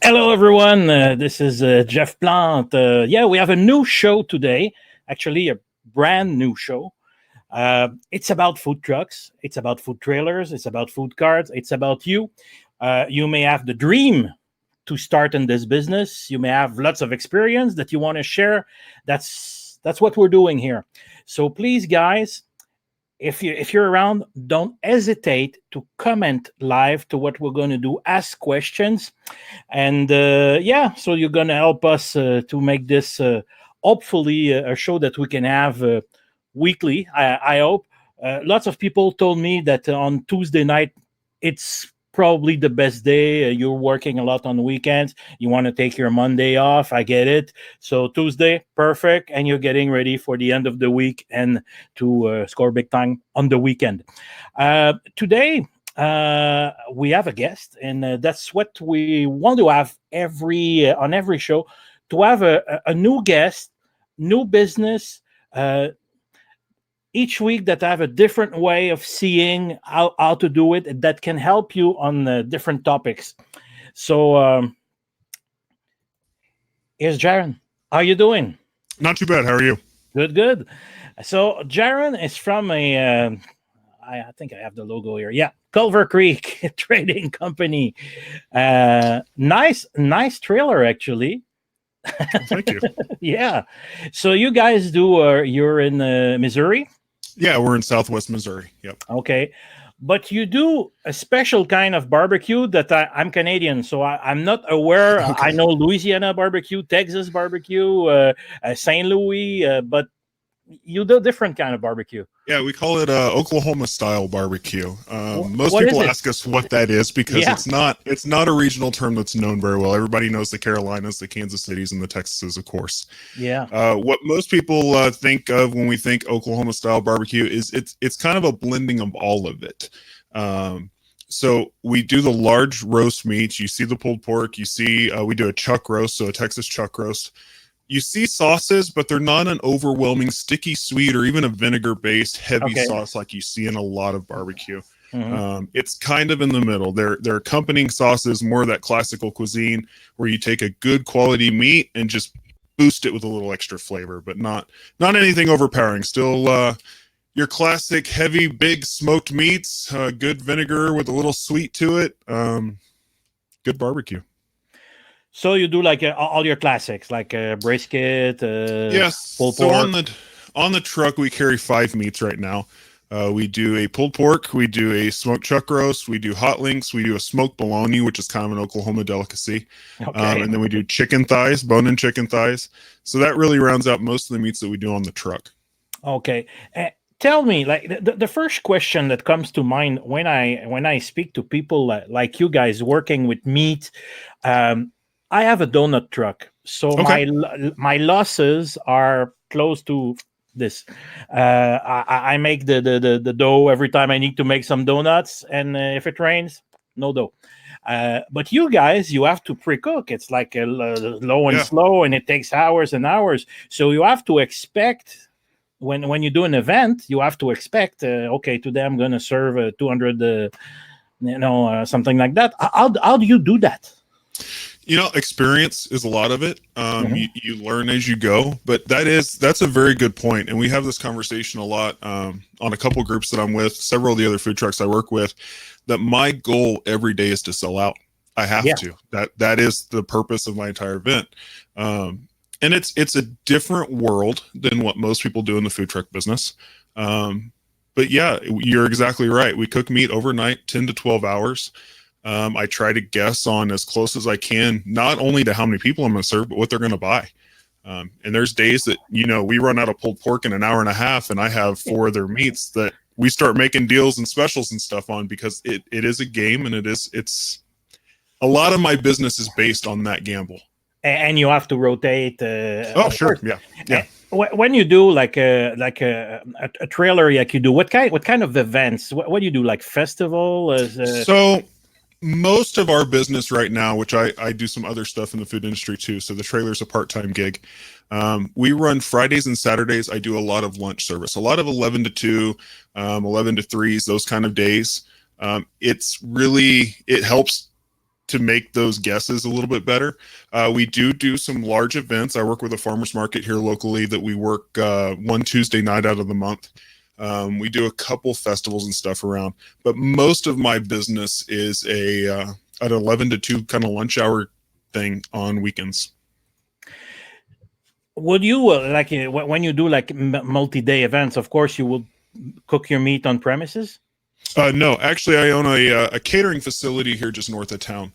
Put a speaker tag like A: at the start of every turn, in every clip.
A: Hello, everyone. This is Jeff Plante. Yeah, we have a new show today. Actually, a brand new show. It's about food trucks. It's about food trailers. It's about food carts. It's about you. You may have the dream to start in this business. You may have lots of experience that you want to share. That's what we're doing here. So please, guys, if you're around, don't hesitate to comment live to what we're going to do. Ask questions, and yeah, so you're going to help us to make this hopefully a show that we can have weekly. I hope. Lots of people told me that on Tuesday night it's probably the best day. You're working a lot on the weekends. You want to take your Monday off. I get it. So Tuesday, perfect, and you're getting ready for the end of the week and to score big time on the weekend. Today, we have a guest, and that's what we want to have every on every show, to have a new guest, new business. Each week that have a different way of seeing how to do it that can help you on different topics. So here's Jarren. How you doing?
B: Not too bad. How are you?
A: Good. So Jarren is from I think I have the logo here. Yeah, Culver Creek Trading Company. Nice trailer, actually.
B: Thank you.
A: Yeah. So you guys do. You're in Missouri.
B: Yeah, we're in Southwest Missouri. Yep.
A: Okay. But you do a special kind of barbecue that I'm Canadian, so I'm not aware.
B: Okay.
A: I know Louisiana barbecue, Texas barbecue, St. Louis, but you do different kind of barbecue.
B: Yeah, we call it Oklahoma style barbecue. Most
A: What is
B: people
A: it?
B: ask us what that is because
A: Yeah.
B: it's not a regional term that's known very well. Everybody knows the Carolinas, the Kansas Cities, and the Texases, of course.
A: Yeah.
B: What most people think of when we think Oklahoma style barbecue is it's kind of a blending of all of it. So we do the large roast meats. You see the pulled pork. You see we do a chuck roast, so a Texas chuck roast. You see sauces, but they're not an overwhelming sticky sweet or even a vinegar-based heavy
A: Okay.
B: sauce like you see in a lot of barbecue.
A: Mhm.
B: It's kind of in the middle. They're accompanying sauces, more of that classical cuisine where you take a good quality meat and just boost it with a little extra flavor, but not anything overpowering. Still your classic heavy, big smoked meats, good vinegar with a little sweet to it. Good barbecue.
A: So you do like all your classics, like brisket,
B: Yes.
A: pulled
B: So
A: pork.
B: on the truck we carry 5 meats right now. We do a pulled pork, we do a smoked chuck roast, we do hot links, we do a smoked bologna, which is kind of an Oklahoma delicacy,
A: Okay.
B: and then we do chicken thighs, bone-in chicken thighs. So that really rounds out most of the meats that we do on the truck.
A: Okay. Tell me, like the first question that comes to mind when I speak to people like you guys working with meat. I have a donut truck, so
B: Okay.
A: my losses are close to this. I make the dough every time I need to make some donuts, and if it rains, no dough. But you guys, you have to pre-cook. It's like a low and
B: Yeah.
A: slow, and it takes hours and hours. So you have to expect when you do an event, you have to expect. Okay, today I'm going to serve 200, something like that. How do you do that?
B: Experience is a lot of it.
A: Mhm.
B: You learn as you go, but that's a very good point. And we have this conversation a lot on a couple groups that I'm with, several of the other food trucks I work with, that my goal every day is to sell out. I have
A: Yeah.
B: to. That is the purpose of my entire event. And it's a different world than what most people do in the food truck business. But yeah, you're exactly right. We cook meat overnight, 10 to 12 hours. I try to guess on as close as I can, not only to how many people I'm going to serve, but what they're going to buy. And there's days that, we run out of pulled pork in an hour and a half, and I have 4 other meats that we start making deals and specials and stuff on because it is a game, and it's a lot of my business is based on that gamble.
A: And you have to rotate.
B: Oh,
A: Of
B: sure.
A: course.
B: Yeah.
A: When you do like a trailer, like you do, what kind of events? What do you do? Like festival?
B: So most of our business right now, which I do some other stuff in the food industry too. So the trailer's a part-time gig. We run Fridays and Saturdays. I do a lot of lunch service, a lot of 11 to 2, 11 to 3s, those kind of days. It helps to make those guesses a little bit better. We do some large events. I work with a farmer's market here locally that we work one Tuesday night out of the month. We do a couple festivals and stuff around, but most of my business is an 11 to 2 kind of lunch hour thing on weekends.
A: Would you when you do like multi-day events? Of course, you will cook your meat on premises.
B: No, actually, I own a catering facility here just north of town.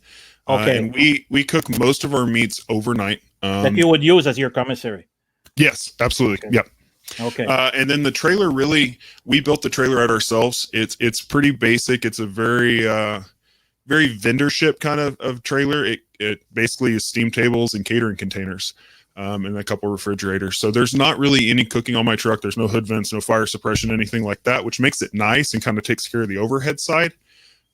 A: Okay,
B: and we cook most of our meats overnight.
A: That you would use as your commissary.
B: Yes, absolutely.
A: Okay.
B: Yep.
A: Okay.
B: And then the trailer, we built the trailer out ourselves. It's pretty basic. It's a very vendorship kind of trailer. It basically is steam tables and catering containers, and a couple refrigerators. So there's not really any cooking on my truck. There's no hood vents, no fire suppression, anything like that, which makes it nice and kind of takes care of the overhead side.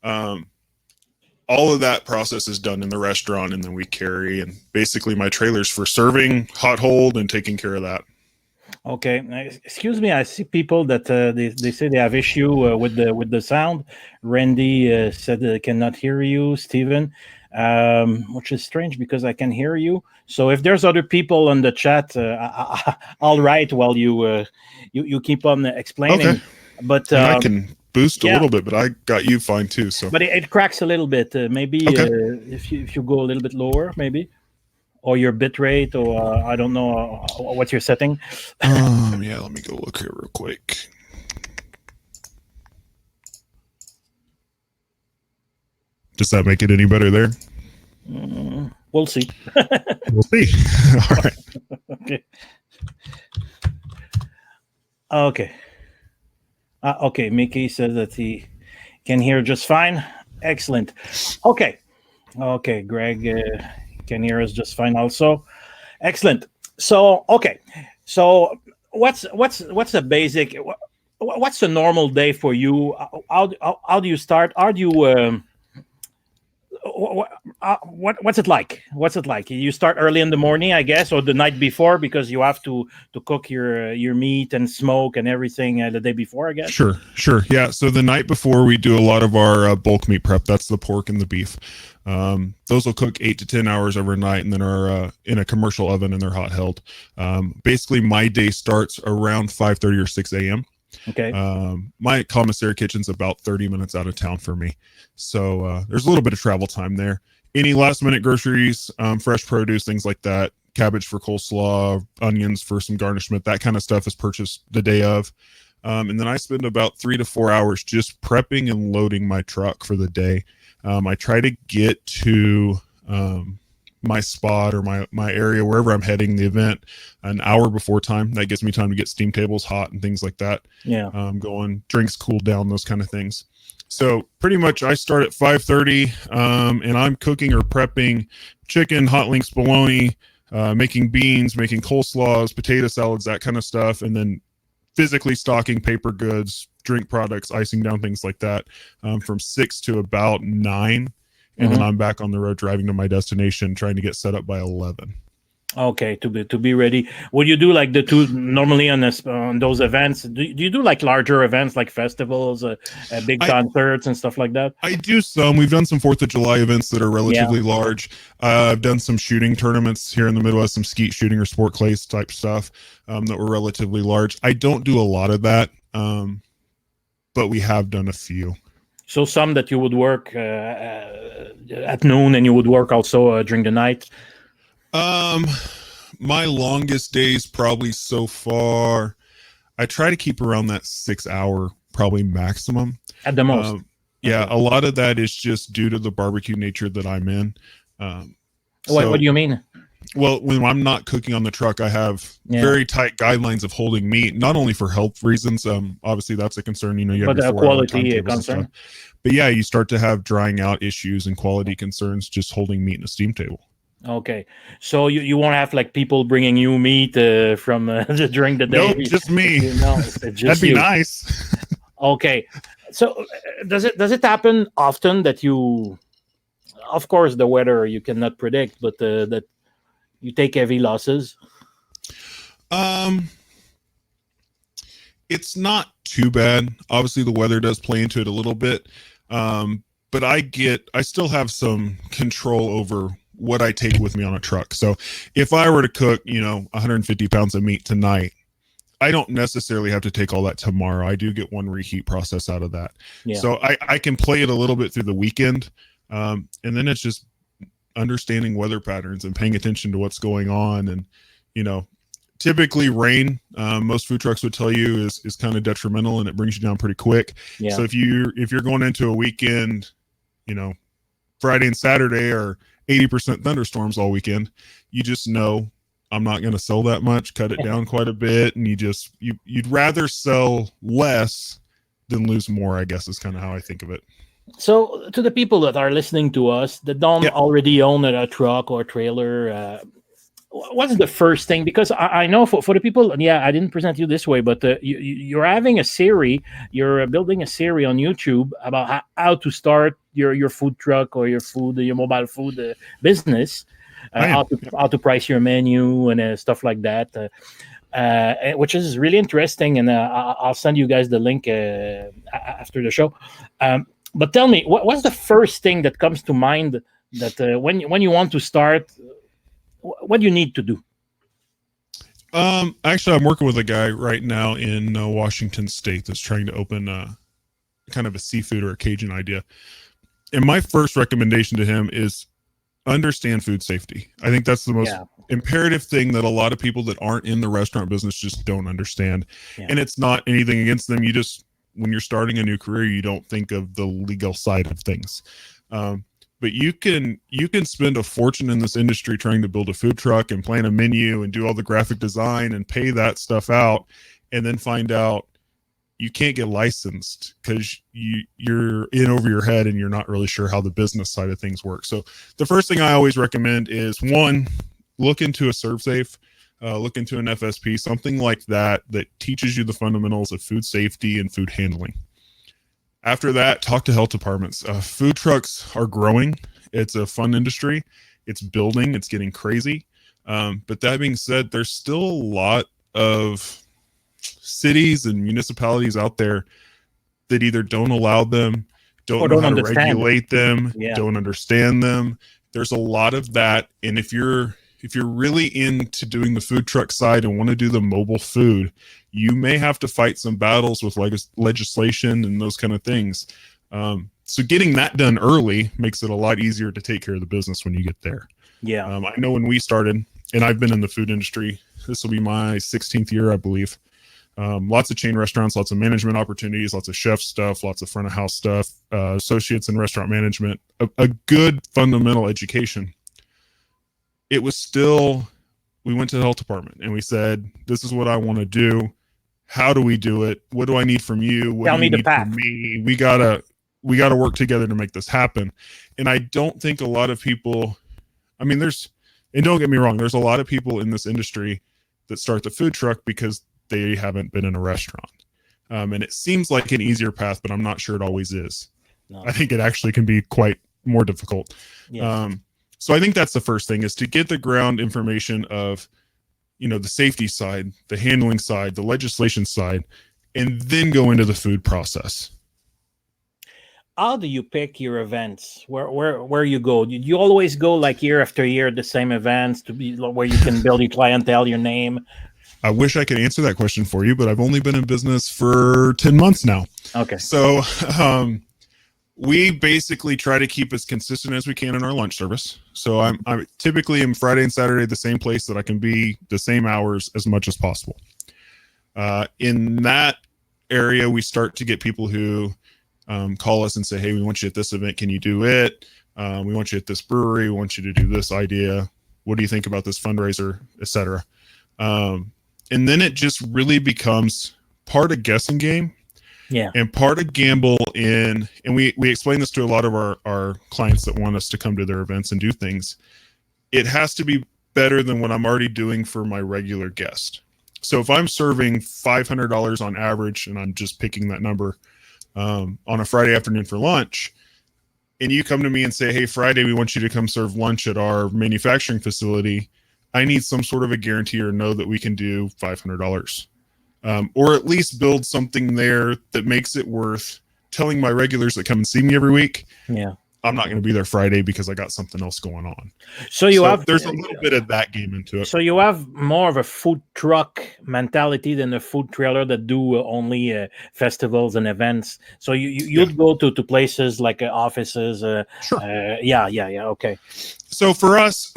B: All of that process is done in the restaurant, and then we carry, and basically my trailer's for serving, hot hold, and taking care of that.
A: Okay, excuse me. I see people that they say they have issue with the sound. Randy said they cannot hear you, Stephen, which is strange because I can hear you. So if there's other people on the chat, I'll write while you keep on explaining. Okay. But
B: I can boost a little bit, but I got you fine too. So,
A: but it cracks a little bit. Maybe okay. If you go a little bit lower, maybe. Or your bit rate, or I don't know what you're setting.
B: Yeah, let me go look here real quick. Does that make it any better there?
A: We'll see.
B: We'll see. All right.
A: Okay. Okay. Okay. Mickey says that he can hear just fine. Excellent. Okay. Okay, Greg. Can hear us just fine also. Excellent. So okay, so what's the basic, what's the normal day for you? How do you start? Are you what's it like? You start early in the morning, I guess, or the night before, because you have to cook your meat and smoke and everything the day before, I guess.
B: Sure. Yeah, so the night before we do a lot of our bulk meat prep. That's the pork and the beef. Those will cook 8 to 10 hours overnight, and then are in a commercial oven, and they're hot held. Basically my day starts around 5:30 or 6 a.m.
A: Okay.
B: My commissary kitchen's about 30 minutes out of town for me, so there's a little bit of travel time there. Any last minute groceries, fresh produce, things like that, cabbage for coleslaw, onions for some garnishment, that kind of stuff is purchased the day of. And then I spend about 3 to 4 hours just prepping and loading my truck for the day. I try to get to my spot or my area, wherever I'm heading the event, an hour before time. That gives me time to get steam tables hot and things like that.
A: Yeah.
B: Going, drinks cooled down, those kind of things. So pretty much I start at 5:30, and I'm cooking or prepping chicken, hot links, bologna, making beans, making coleslaws, potato salads, that kind of stuff. And then physically stocking paper goods, drink products, icing down, things like that, from 6 to about 9. And then I'm back on the road driving to my destination, trying to get set up by 11.
A: Okay, to be ready. Would you do like the two normally on those events? Do you do like larger events like festivals, big concerts and stuff like that?
B: I do some. We've done some 4th of July events that are relatively large. I've done some shooting tournaments here in the Midwest, some skeet shooting or sport clays type stuff that were relatively large. I don't do a lot of that, but we have done a few.
A: So some that you would work at noon, and you would work also during the night.
B: My longest days probably so far, I try to keep around that 6 hour, probably maximum
A: at the most.
B: Yeah, a lot of that is just due to the barbecue nature that I'm in.
A: What do you mean?
B: Well, when I'm not cooking on the truck, I have very tight guidelines of holding meat, not only for health reasons. Obviously that's a concern, you have
A: your quality concern.
B: But yeah, you start to have drying out issues and quality concerns just holding meat in a steam table.
A: Okay, so you won't have like people bringing you meat from during the day.
B: Nope, just me. That'd be nice.
A: Okay, so does it happen often that you, of course, the weather you cannot predict, but that you take heavy losses?
B: It's not too bad. Obviously, the weather does play into it a little bit. but I still have some control over what I take with me on a truck. So if I were to cook, 150 pounds of meat tonight, I don't necessarily have to take all that tomorrow. I do get one reheat process out of that.
A: Yeah.
B: So I can play it a little bit through the weekend. And then it's just understanding weather patterns and paying attention to what's going on. And, typically rain, most food trucks would tell you is kind of detrimental, and it brings you down pretty quick.
A: Yeah.
B: So if you're going into a weekend, Friday and Saturday are 80% thunderstorms all weekend, you just know I'm not going to sell that much, cut it down quite a bit. And you'd rather sell less than lose more, I guess is kind of how I think of it.
A: So to the people that are listening to us that don't already own a truck or trailer, what's the first thing? Because I know for the people, I didn't present you this way, but you're having a series, you're building a series on YouTube about how to start your food truck or your mobile food business, how to price your menu and stuff like that, which is really interesting. And I'll send you guys the link after the show. But tell me, what's the first thing that comes to mind that when you want to start? What do you need to do?
B: Actually, I'm working with a guy right now in Washington State that's trying to open kind of a seafood or a Cajun idea. And my first recommendation to him is understand food safety. I think that's the most imperative thing that a lot of people that aren't in the restaurant business just don't understand. Yeah. And it's not anything against them. You just, when you're starting a new career, you don't think of the legal side of things. But you can spend a fortune in this industry trying to build a food truck and plan a menu and do all the graphic design and pay that stuff out, and then find out you can't get licensed because you're in over your head and you're not really sure how the business side of things work. So the first thing I always recommend is, one, look into a ServSafe, look into an FSP, something like that teaches you the fundamentals of food safety and food handling. After that, talk to health departments. Food trucks are growing. It's a fun industry. It's building. It's getting crazy. But that being said, there's still a lot of cities and municipalities out there that either don't allow them, don't know how to regulate them, don't understand them. There's a lot of that. And if you're really into doing the food truck side and want to do the mobile food, you may have to fight some battles with legislation and those kind of things. So getting that done early makes it a lot easier to take care of the business when you get there. Yeah. I know when we started, and I've been in the food industry, this will be my 16th year, I believe. Lots of chain restaurants, lots of management opportunities, lots of chef stuff, lots of front of house stuff, associates in restaurant management, a good fundamental education. It was still, we went to the health department and we said, this is what I want to do. How do we do it? What do I need from you? What do you need from me? We gotta work together to make this happen. And I don't think a lot of people, I mean, and don't get me wrong, there's a lot of people in this industry that start the food truck because they haven't been in a restaurant. And it seems like an easier path, but I'm not sure it always is. No. I think it actually can be quite more difficult. Yes. So I think that's the first thing, is to get the ground information of, the safety side, the handling side, the legislation side, and then go into the food process.
A: How do you pick your events? Where you go? You always go like year after year the same events to be where you can build your clientele, your name?
B: I wish I could answer that question for you, but I've only been in business for 10 months now.
A: Okay.
B: So we basically try to keep as consistent as we can in our lunch service. So I'm typically in Friday and Saturday the same place that I can be the same hours as much as possible. In that area, we start to get people who call us and say, hey, we want you at this event. Can you do it? We want you at this brewery. We want you to do this idea. What do you think about this fundraiser, etc.? And then it just really becomes part of guessing game. Yeah. And part of gamble and we explain this to a lot of our clients that want us to come to their events and do things. It has to be better than what I'm already doing for my regular guest. So if I'm serving $500 on average, and I'm just picking that number on a Friday afternoon for lunch, and you come to me and say, hey, Friday, we want you to come serve lunch at our manufacturing facility, I need some sort of a guarantee or know that we can do $500. Or at least build something there that makes it worth telling my regulars that come and see me every week,
A: Yeah.
B: I'm not going to be there Friday because I got something else going on.
A: So
B: there's a little bit of that game into it.
A: So you have more of a food truck mentality than a food trailer that do only festivals and events. So you'd go to places like offices.
B: Sure.
A: Yeah. Okay.
B: So for us,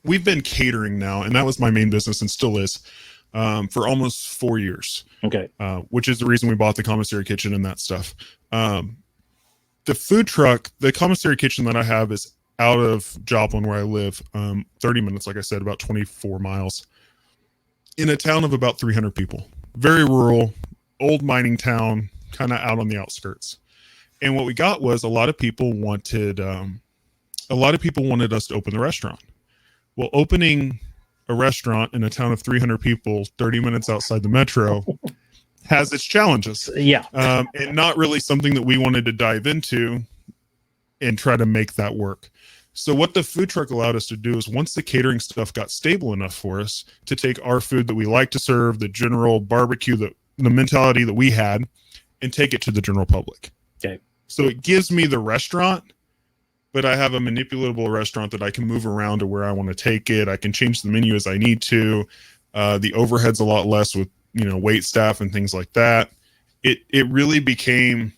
B: we've been catering now, and that was my main business and still is, for almost 4 years.
A: Okay.
B: Which is the reason we bought the commissary kitchen and that stuff. The food truck, the commissary kitchen that I have is out of Joplin where I live, 30 minutes, like I said, about 24 miles, in a town of about 300 people. Very rural, old mining town, kind of out on the outskirts. And what we got was a lot of people wanted us to open the restaurant. Well, opening a restaurant in a town of 300 people, 30 minutes outside the metro, has its challenges.
A: Yeah.
B: And not really something that we wanted to dive into and try to make that work. So what the food truck allowed us to do is, once the catering stuff got stable enough for us to take our food that we like to serve, the general barbecue, the mentality that we had, and take it to the general public.
A: Okay.
B: So it gives me the restaurant, but I have a manipulatable restaurant that I can move around to where I want to take it. I can change the menu as I need to. The overhead's a lot less with, wait staff and things like that. It really became,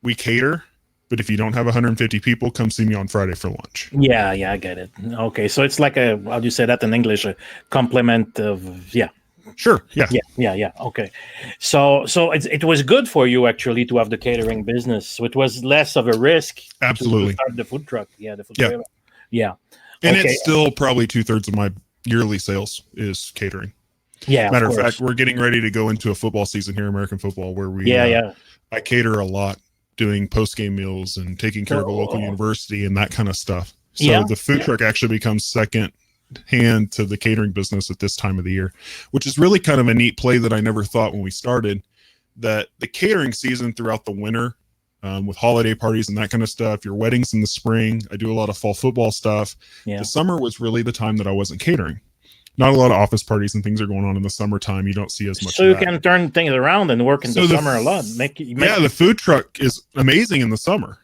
B: we cater, but if you don't have 150 people, come see me on Friday for lunch.
A: Yeah, I get it. Okay, so it's like how do you say that in English? A complement of, yeah.
B: Sure. Yeah.
A: Okay. So it was good for you actually to have the catering business. So it was less of a risk.
B: Absolutely.
A: To start the food truck. Yeah. The food trailer. Yeah.
B: And it's still probably 2/3 of my yearly sales is catering.
A: Yeah.
B: Matter of fact, we're getting ready to go into a football season here, American football, where we I cater a lot, doing post-game meals and taking care of a local university and that kind of stuff. So the food truck actually becomes second hand to the catering business at this time of the year, which is really kind of a neat play that I never thought when we started, that the catering season throughout the winter, with holiday parties and that kind of stuff, your weddings in the spring, I do a lot of fall football stuff. The summer was really the time that I wasn't catering. Not a lot of office parties and things are going on in the summertime. You don't see as much.
A: So you can turn things around and work in the summer a lot.
B: The food truck is amazing in the summer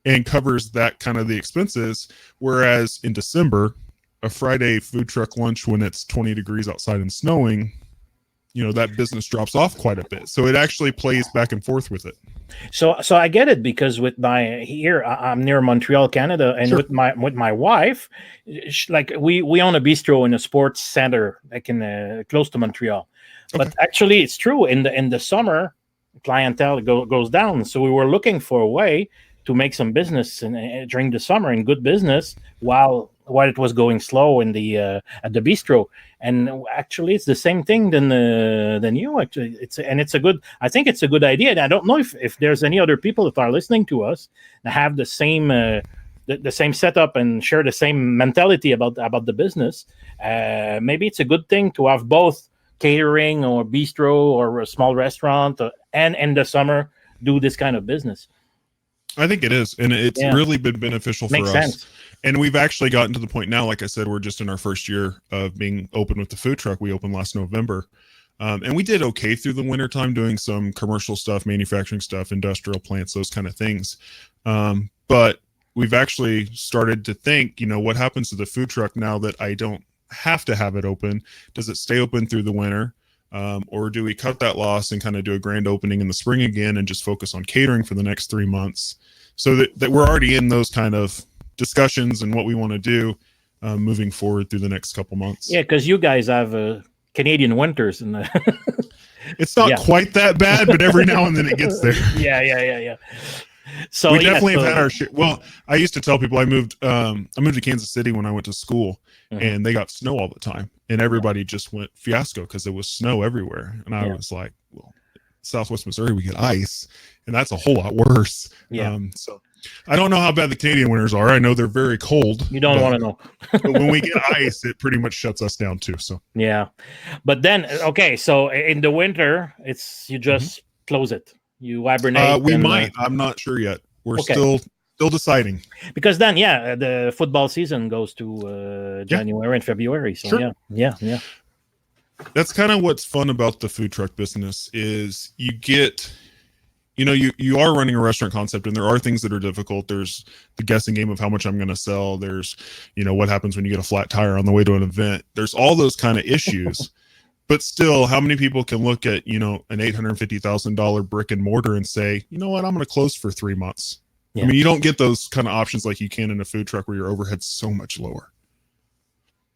B: and covers that kind of the expenses. Whereas in December, a Friday food truck lunch when it's 20 degrees outside and snowing, that business drops off quite a bit. So it actually plays back and forth with it.
A: So I get it, because with my here, I'm near Montreal, Canada, and with my wife, like we own a bistro in a sports center, like in close to Montreal. Okay. But actually, it's true, in the summer, clientele goes down. So we were looking for a way to make some business during the summer, and good business while it was going slow in the at the bistro. And actually, it's the same thing than you. Actually, I think it's a good idea. And I don't know if there's any other people that are listening to us that have the same the same setup and share the same mentality about the business. Maybe it's a good thing to have both catering or bistro or a small restaurant, and in the summer do this kind of business.
B: I think it is, and it's really been beneficial for us.
A: Sense.
B: And we've actually gotten to the point now, like I said, we're just in our first year of being open with the food truck. We opened last November, and we did okay through the wintertime doing some commercial stuff, manufacturing stuff, industrial plants, those kind of things. But we've actually started to think, what happens to the food truck now that I don't have to have it open? Does it stay open through the winter? Or do we cut that loss and kind of do a grand opening in the spring again and just focus on catering for the next 3 months, so that we're already in those kind of discussions and what we want to do moving forward through the next couple months.
A: Yeah, because you guys have Canadian winters, and
B: it's not quite that bad, but every now and then it gets there.
A: Yeah. So
B: we definitely have had our share. Well, I used to tell people I moved to Kansas City when I went to school, and they got snow all the time, and everybody just went fiasco because there was snow everywhere. And I was like, well, Southwest Missouri, we get ice, and that's a whole lot worse. So I don't know how bad the Canadian winters are. I know they're very cold.
A: You don't want to know.
B: But when we get ice, it pretty much shuts us down too. So
A: but then so in the winter, it's you just close it. You hibernate.
B: We might. I'm not sure yet. We're still deciding.
A: Because then, the football season goes to January and February. So yeah.
B: That's kind of what's fun about the food truck business is you get you are running a restaurant concept, and there are things that are difficult. There's the guessing game of how much I'm going to sell. There's, what happens when you get a flat tire on the way to an event. There's all those kind of issues. But still, how many people can look at, an $850,000 brick and mortar and say, you know what, I'm going to close for 3 months. Yeah. I mean, you don't get those kind of options like you can in a food truck where your overhead's so much lower.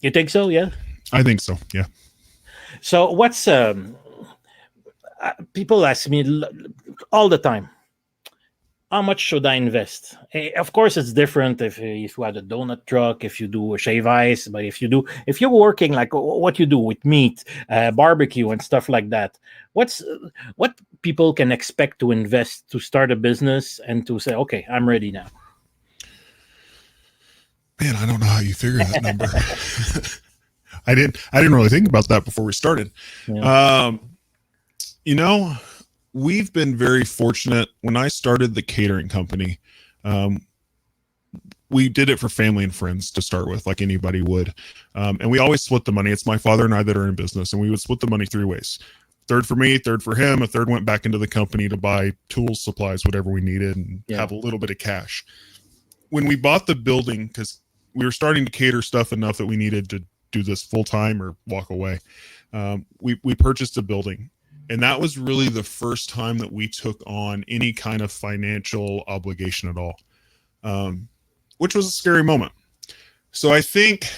A: You think so? Yeah.
B: I think so. Yeah.
A: So what's people ask me all the time, how much should I invest? Of course, it's different if you have a donut truck, if you do a shave ice, but if you're working like what you do with meat, barbecue and stuff like that, what people can expect to invest to start a business and to say, okay, I'm ready now?
B: Man, I don't know how you figure that number. I didn't really think about that before we started. Yeah. We've been very fortunate. When I started the catering company, we did it for family and friends to start with, like anybody would. And we always split the money. It's my father and I that are in business, and we would split the money 3 ways. Third for me, third for him, a third went back into the company to buy tools, supplies, whatever we needed, and have a little bit of cash. When we bought the building, because we were starting to cater stuff enough that we needed to do this full time or walk away, we purchased a building. And that was really the first time that we took on any kind of financial obligation at all, which was a scary moment. So I think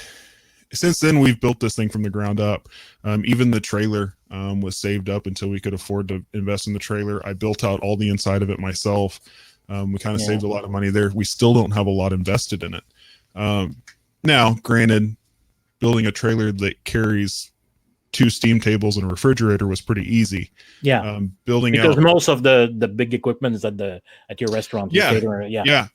B: since then we've built this thing from the ground up. Even the trailer was saved up until we could afford to invest in the trailer. I built out all the inside of it myself. We kind of saved a lot of money there. We still don't have a lot invested in it. Now, granted, building a trailer that carries 2 steam tables and a refrigerator was pretty easy.
A: Yeah.
B: Building
A: because
B: out
A: most of the big equipment is at your restaurant.
B: Yeah.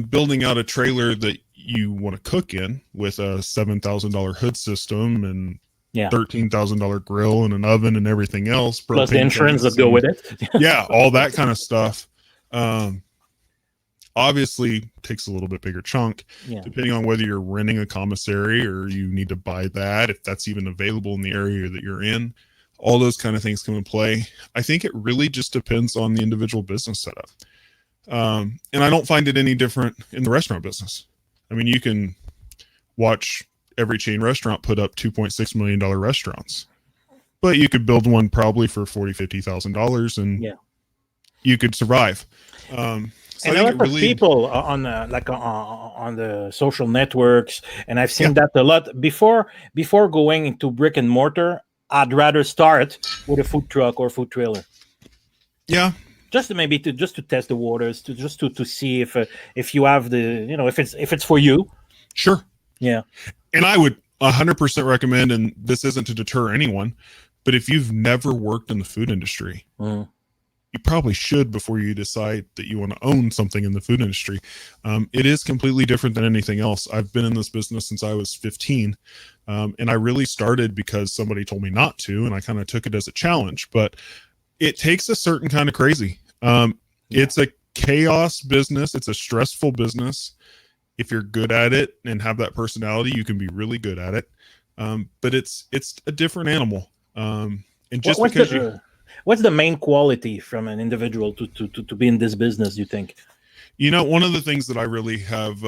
B: Building out a trailer that you want to cook in with a $7,000 hood system and $13,000 grill and an oven and everything else.
A: Plus the insurance that go with it.
B: Yeah. All that kind of stuff. Obviously takes a little bit bigger chunk, depending on whether you're renting a commissary or you need to buy that, if that's even available in the area that you're in. All those kind of things come in play. I think it really just depends on the individual business setup. And I don't find it any different in the restaurant business. I mean, you can watch every chain restaurant put up $2.6 million restaurants, but you could build one probably for $40,000, $50,000 and you could survive.
A: So and a lot of people on the social networks, and I've seen that a lot before going into brick and mortar. I'd rather start with a food truck or food trailer.
B: Yeah,
A: just to test the waters, to see if you have the if it's for you.
B: Sure.
A: Yeah,
B: and I would 100% recommend, and this isn't to deter anyone, but if you've never worked in the food industry. You probably should before you decide that you want to own something in the food industry. It is completely different than anything else. I've been in this business since I was 15, and I really started because somebody told me not to, and I kind of took it as a challenge. But it takes a certain kind of crazy. It's a chaos business. It's a stressful business. If you're good at it and have that personality, you can be really good at it. But it's a different animal. And just
A: what's the main quality from an individual to be in this business, you think?
B: One of the things that I really have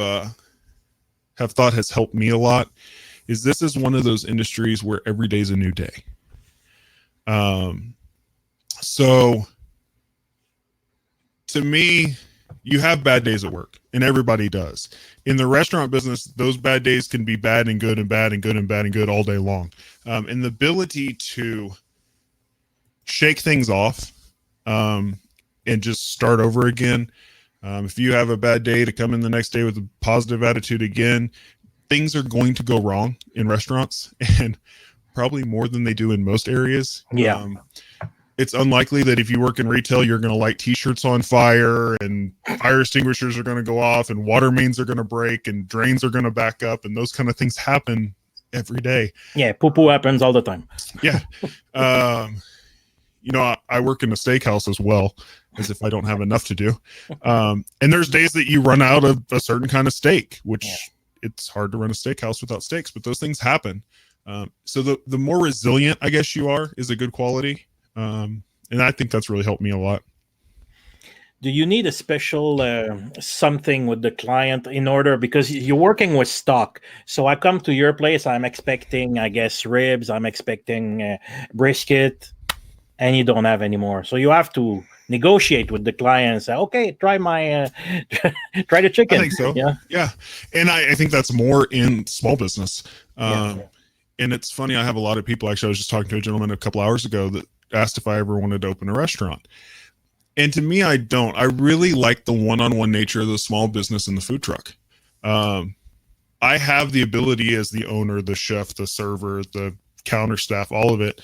B: thought has helped me a lot is this is one of those industries where every day is a new day. So to me, you have bad days at work, and everybody does. In the restaurant business, those bad days can be bad and good and bad and good and bad and good all day long. And the ability to shake things off and just start over again. If you have a bad day, to come in the next day with a positive attitude again. Things are going to go wrong in restaurants, and probably more than they do in most areas. It's unlikely that if you work in retail, you're going to light t-shirts on fire and fire extinguishers are going to go off and water mains are going to break and drains are going to back up, and those kind of things happen every day.
A: Yeah, poo-poo happens all the time.
B: Yeah. I work in a steakhouse as well, as if I don't have enough to do. And there's days that you run out of a certain kind of steak, which it's hard to run a steakhouse without steaks, but those things happen. So the more resilient, I guess, you are is a good quality. And I think that's really helped me a lot.
A: Do you need a special something with the client in order, because you're working with stock? So I come to your place, I'm expecting, I guess, ribs, I'm expecting brisket, and you don't have anymore. So you have to negotiate with the client and say, okay, try my try the
B: I
A: chicken.
B: think so.
A: Yeah.
B: Yeah. And I think that's more in small business.
A: Yeah.
B: And it's funny, I have a lot of people, actually, I was just talking to a gentleman a couple hours ago that asked if I ever wanted to open a restaurant. And to me, I don't. I really like the one-on-one nature of the small business and the food truck. I have the ability as the owner, the chef, the server, the counter staff, all of it,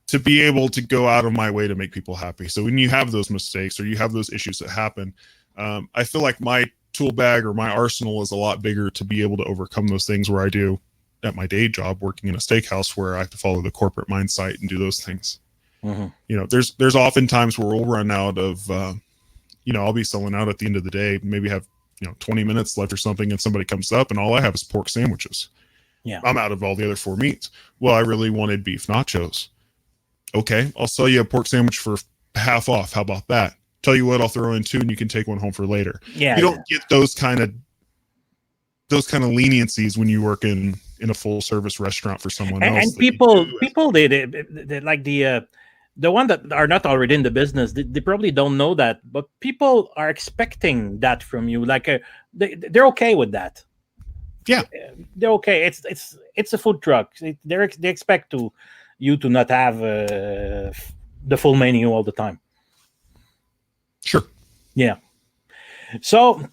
B: to be able to go out of my way to make people happy. So when you have those mistakes or you have those issues that happen, I feel like my tool bag or my arsenal is a lot bigger to be able to overcome those things, where I do at my day job working in a steakhouse, where I have to follow the corporate mindset and do those things.
A: Mm-hmm.
B: There's often times where we'll run out of, I'll be selling out at the end of the day, maybe have 20 minutes left or something, and somebody comes up and all I have is pork sandwiches.
A: Yeah.
B: I'm out of all the other 4 meats. Well, I really wanted beef nachos. Okay, I'll sell you a pork sandwich for half off. How about that? Tell you what, I'll throw in 2 and you can take one home for later.
A: Yeah.
B: You don't get those kind of leniencies when you work in a full service restaurant for someone else.
A: And people they like the one that are not already in the business, they probably don't know that, but people are expecting that from you. Like they're okay with that.
B: Yeah,
A: they're okay. It's a food truck. They expect you to not have the full menu all the time.
B: Sure.
A: Yeah. So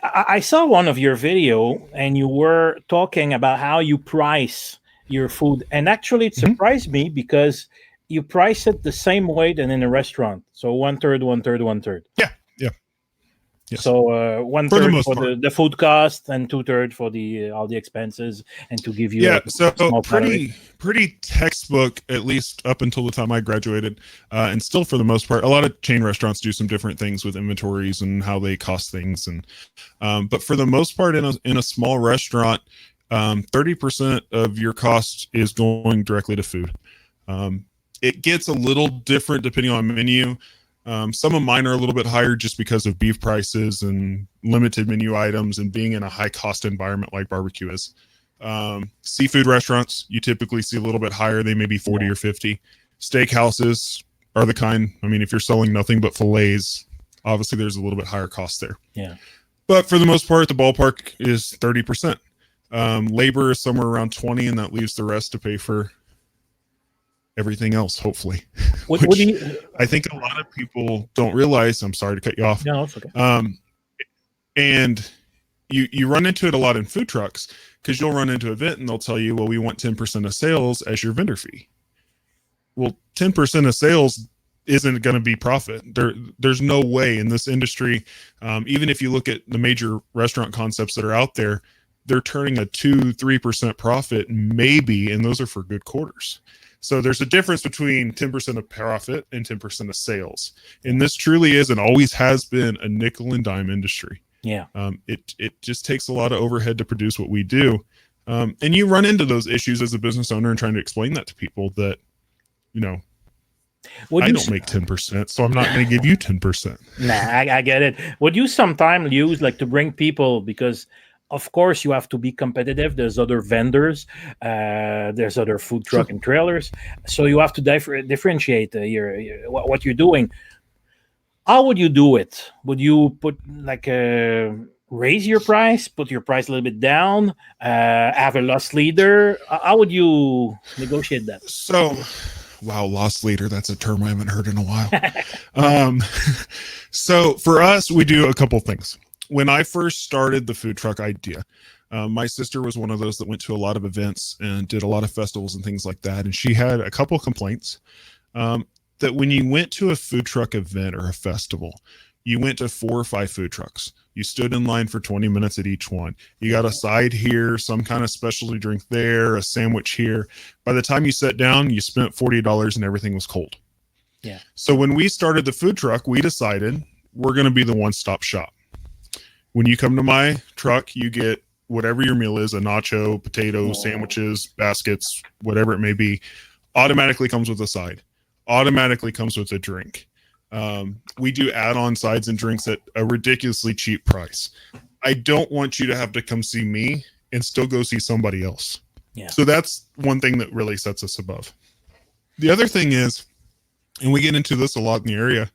A: I saw one of your video, and you were talking about how you price your food, and actually it surprised me because you price it the same way than in a restaurant. So 1/3, 1/3, 1/3.
B: Yeah. Yes.
A: So 1/3 for the food cost, and 2/3 for the all the expenses, and to give you a small
B: pretty textbook, at least up until the time I graduated, and still for the most part. A lot of chain restaurants do some different things with inventories and how they cost things, and but for the most part, in a small restaurant, 30% of your cost is going directly to food. It gets a little different depending on menu. Some of mine are a little bit higher just because of beef prices and limited menu items and being in a high cost environment like barbecue is. Seafood restaurants, you typically see a little bit higher. They may be 40 or 50. Steakhouses are the kind, I mean, if you're selling nothing but fillets, obviously there's a little bit higher cost there.
A: Yeah.
B: But for the most part, the ballpark is 30%. Labor is somewhere around 20, and that leaves the rest to pay for everything else, hopefully.
A: What do you,
B: I think a lot of people don't realize. I'm sorry to cut you off.
A: No, it's okay.
B: And you run into it a lot in food trucks, because you'll run into an event and they'll tell you, well, we want 10% of sales as your vendor fee. Well, 10% of sales isn't going to be profit. There's no way in this industry. Even if you look at the major restaurant concepts that are out there, they're turning a 2-3% profit, maybe, and those are for good quarters. So there's a difference between 10% of profit and 10% of sales. And this truly is and always has been a nickel and dime industry.
A: Yeah.
B: It just takes a lot of overhead to produce what we do. And you run into those issues as a business owner and trying to explain that to people that, I don't make 10%, so I'm not going to give you 10%.
A: Nah, I get it. Would you sometimes use like to bring people, because of course you have to be competitive. There's other vendors, there's other food truck and trailers, so you have to differentiate what you're doing. How would you do it? Would you put like raise your price, put your price a little bit down, have a loss leader? How would you negotiate that?
B: So, wow, loss leader, that's a term I haven't heard in a while. So for us, we do a couple things. When I first started the food truck idea, my sister was one of those that went to a lot of events and did a lot of festivals and things like that. And she had a couple of complaints that when you went to a food truck event or a festival, you went to 4 or 5 food trucks. You stood in line for 20 minutes at each one. You got a side here, some kind of specialty drink there, a sandwich here. By the time you sat down, you spent $40 and everything was cold.
A: Yeah.
B: So when we started the food truck, we decided we're going to be the one-stop shop. When you come to my truck, you get whatever your meal is, a nacho, potatoes, sandwiches, baskets, whatever it may be, automatically comes with a side, automatically comes with a drink. We do add-on sides and drinks at a ridiculously cheap price. I don't want you to have to come see me and still go see somebody else.
A: Yeah.
B: So that's one thing that really sets us above. The other thing is, and we get into this a lot in the area,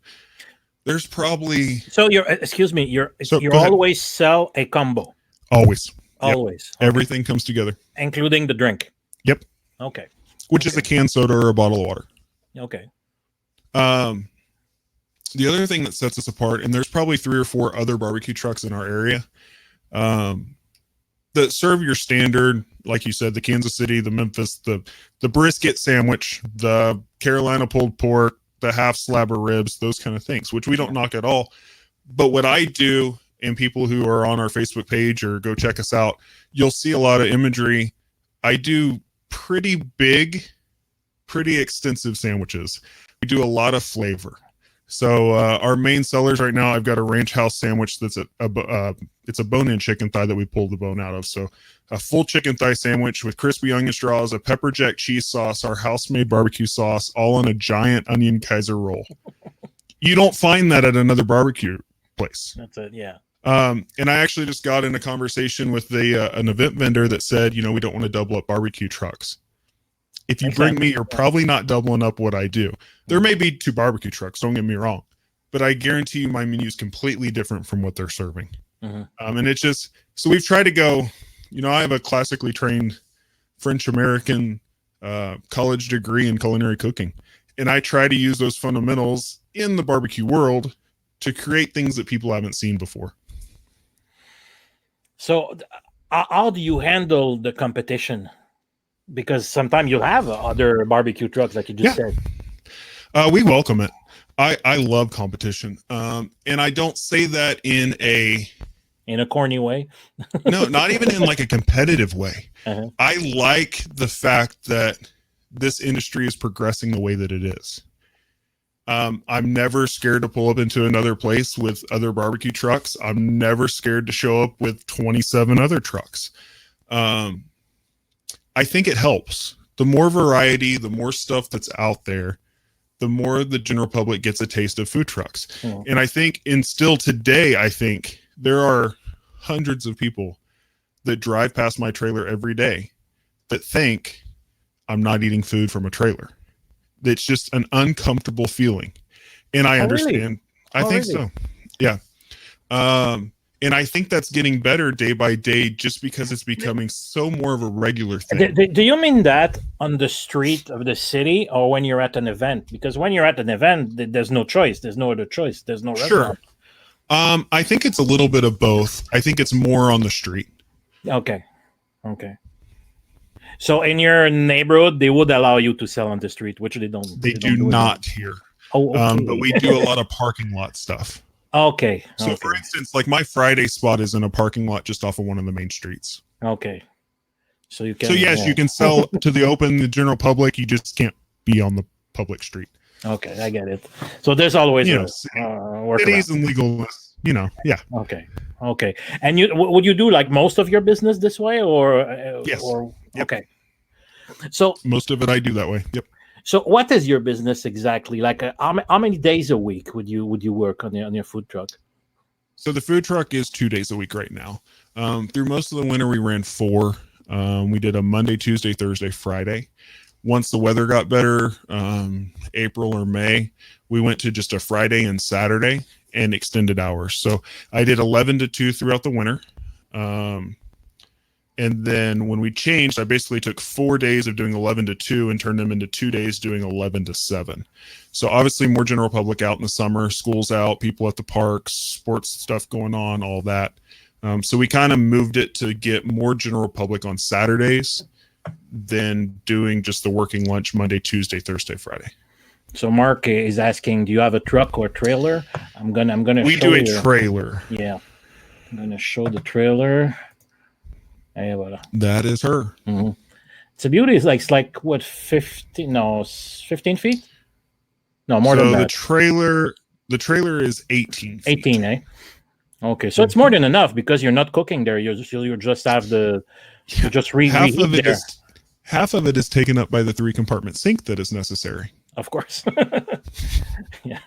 B: there's probably...
A: So you're, excuse me, you always sell a combo.
B: Always.
A: Always.
B: Yep. Okay. Everything comes together.
A: Including the drink.
B: Yep.
A: Okay.
B: Which is a canned soda or a bottle of water.
A: Okay.
B: The other thing that sets us apart, and there's probably 3 or 4 other barbecue trucks in our area that serve your standard, like you said, the Kansas City, the Memphis, the brisket sandwich, the Carolina pulled pork, the half slab of ribs, those kind of things, which we don't knock at all. But what I do, and people who are on our Facebook page or go check us out, you'll see a lot of imagery. I do pretty big, pretty extensive sandwiches. We do a lot of flavor. So our main sellers right now, I've got a ranch house sandwich that's it's a bone-in chicken thigh that we pulled the bone out of. So a full chicken thigh sandwich with crispy onion straws, a pepper jack cheese sauce, our house-made barbecue sauce, all on a giant onion Kaiser roll. You don't find that at another barbecue place.
A: That's it, yeah.
B: And I actually just got in a conversation with an event vendor that said, we don't want to double up barbecue trucks. If you bring me, you're probably not doubling up what I do. There may be 2 barbecue trucks, don't get me wrong, but I guarantee you my menu is completely different from what they're serving.
A: Mm-hmm.
B: And it's just, so we've tried to go, I have a classically trained French-American college degree in culinary cooking. And I try to use those fundamentals in the barbecue world to create things that people haven't seen before.
A: So how do you handle the competition? Because sometimes you have other barbecue trucks, like you just said.
B: We welcome it. I love competition. And I don't say that in a
A: corny way.
B: No, not even in like a competitive way.
A: Uh-huh.
B: I like the fact that this industry is progressing the way that it is. I'm never scared to pull up into another place with other barbecue trucks. I'm never scared to show up with 27 other trucks. I think it helps. The more variety, the more stuff that's out there, the more the general public gets a taste of food trucks.
A: Mm.
B: And I think, and still today, I think there are hundreds of people that drive past my trailer every day that think I'm not eating food from a trailer. It's just an uncomfortable feeling. And I understand.
A: Really?
B: I think so. Yeah. And I think that's getting better day by day just because it's becoming so more of a regular thing.
A: Do you mean that on the street of the city or when you're at an event? Because when you're at an event, there's no choice. There's no other choice. There's no restaurant.
B: Sure. I think it's a little bit of both. I think it's more on the street.
A: Okay. So in your neighborhood, they would allow you to sell on the street, which they don't.
B: They do not here.
A: Oh, okay.
B: But we do a lot of parking lot stuff.
A: Okay.
B: So for instance, like my Friday spot is in a parking lot just off of one of the main streets.
A: Okay. So you can.
B: So yes, you can sell to the general public. You just can't be on the public street.
A: Okay, I get it. So there's always
B: cities and legalists. Yeah.
A: Okay. And would you do like most of your business this way, or
B: yes?
A: Yep. Okay. So
B: most of it I do that way. Yep.
A: So what is your business exactly? Like how many days a week would you work on your food truck?
B: So the food truck is 2 days a week right now. Through most of the winter, we ran 4. We did a Monday, Tuesday, Thursday, Friday. Once the weather got better, April or May, we went to just a Friday and Saturday and extended hours. So I did 11 to 2 throughout the winter. And then when we changed, I basically took 4 days of doing 11 to 2 and turned them into 2 days doing 11 to 7. So obviously more general public out in the summer, school's out, people at the parks, sports stuff going on, all that. So we kind of moved it to get more general public on Saturdays than doing just the working lunch Monday, Tuesday, Thursday, Friday.
A: So Mark is asking, do you have a truck or trailer? I'm gonna.
B: We do a trailer.
A: Yeah, I'm gonna show the trailer. Hey, voilà.
B: That is her.
A: Mm-hmm. It's a beauty. It's like what, 15 feet? No, more than that.
B: The trailer is 18 feet.
A: 18, eh? Okay, so it's more than enough because you're not cooking there. You just have
B: half of it is taken up by the 3-compartment sink that is necessary.
A: Of course. Yeah.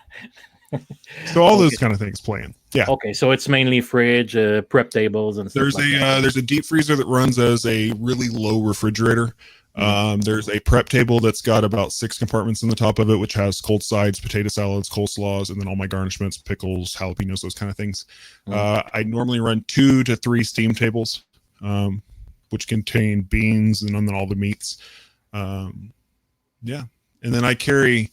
B: So all those
A: Okay.
B: kind of things playing. Yeah.
A: Okay, so it's mainly fridge, prep tables, and stuff like that.
B: There's a deep freezer that runs as a really low refrigerator. There's a prep table that's got about 6 compartments in the top of it, which has cold sides, potato salads, coleslaws, and then all my garnishments, pickles, jalapenos, those kind of things. I normally run 2 to 3 steam tables, which contain beans and then all the meats. Yeah. And then I carry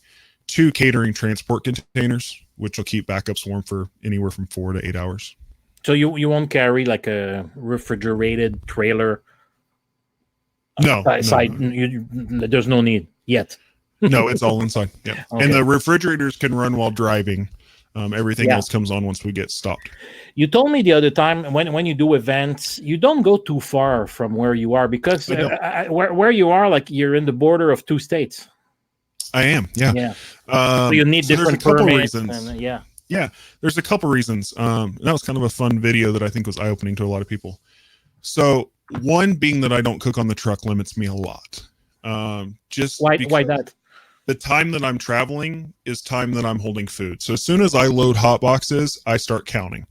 B: 2 catering transport containers, which will keep backups warm for anywhere from 4 to 8 hours.
A: So you won't carry like a refrigerated trailer
B: No,
A: side.
B: no.
A: There's no need yet.
B: No, it's all inside. Yeah.
A: Okay.
B: And the refrigerators can run while driving. Everything
A: Yeah.
B: else comes on once we get stopped.
A: You told me the other time when you do events, you don't go too far from where you are because
B: I don't.
A: where you are, like you're in the border of 2 states.
B: I am. Yeah.
A: Yeah. So you need
B: so there's a
A: different
B: couple
A: permits.
B: reasons.
A: And, yeah.
B: Yeah. There's a couple reasons. That was kind of a fun video that I think was eye opening to a lot of people. So one being that I don't cook on the truck limits me a lot. Just
A: Why
B: because
A: that?
B: the time that I'm traveling is time that I'm holding food. So as soon as I load hot boxes, I start counting.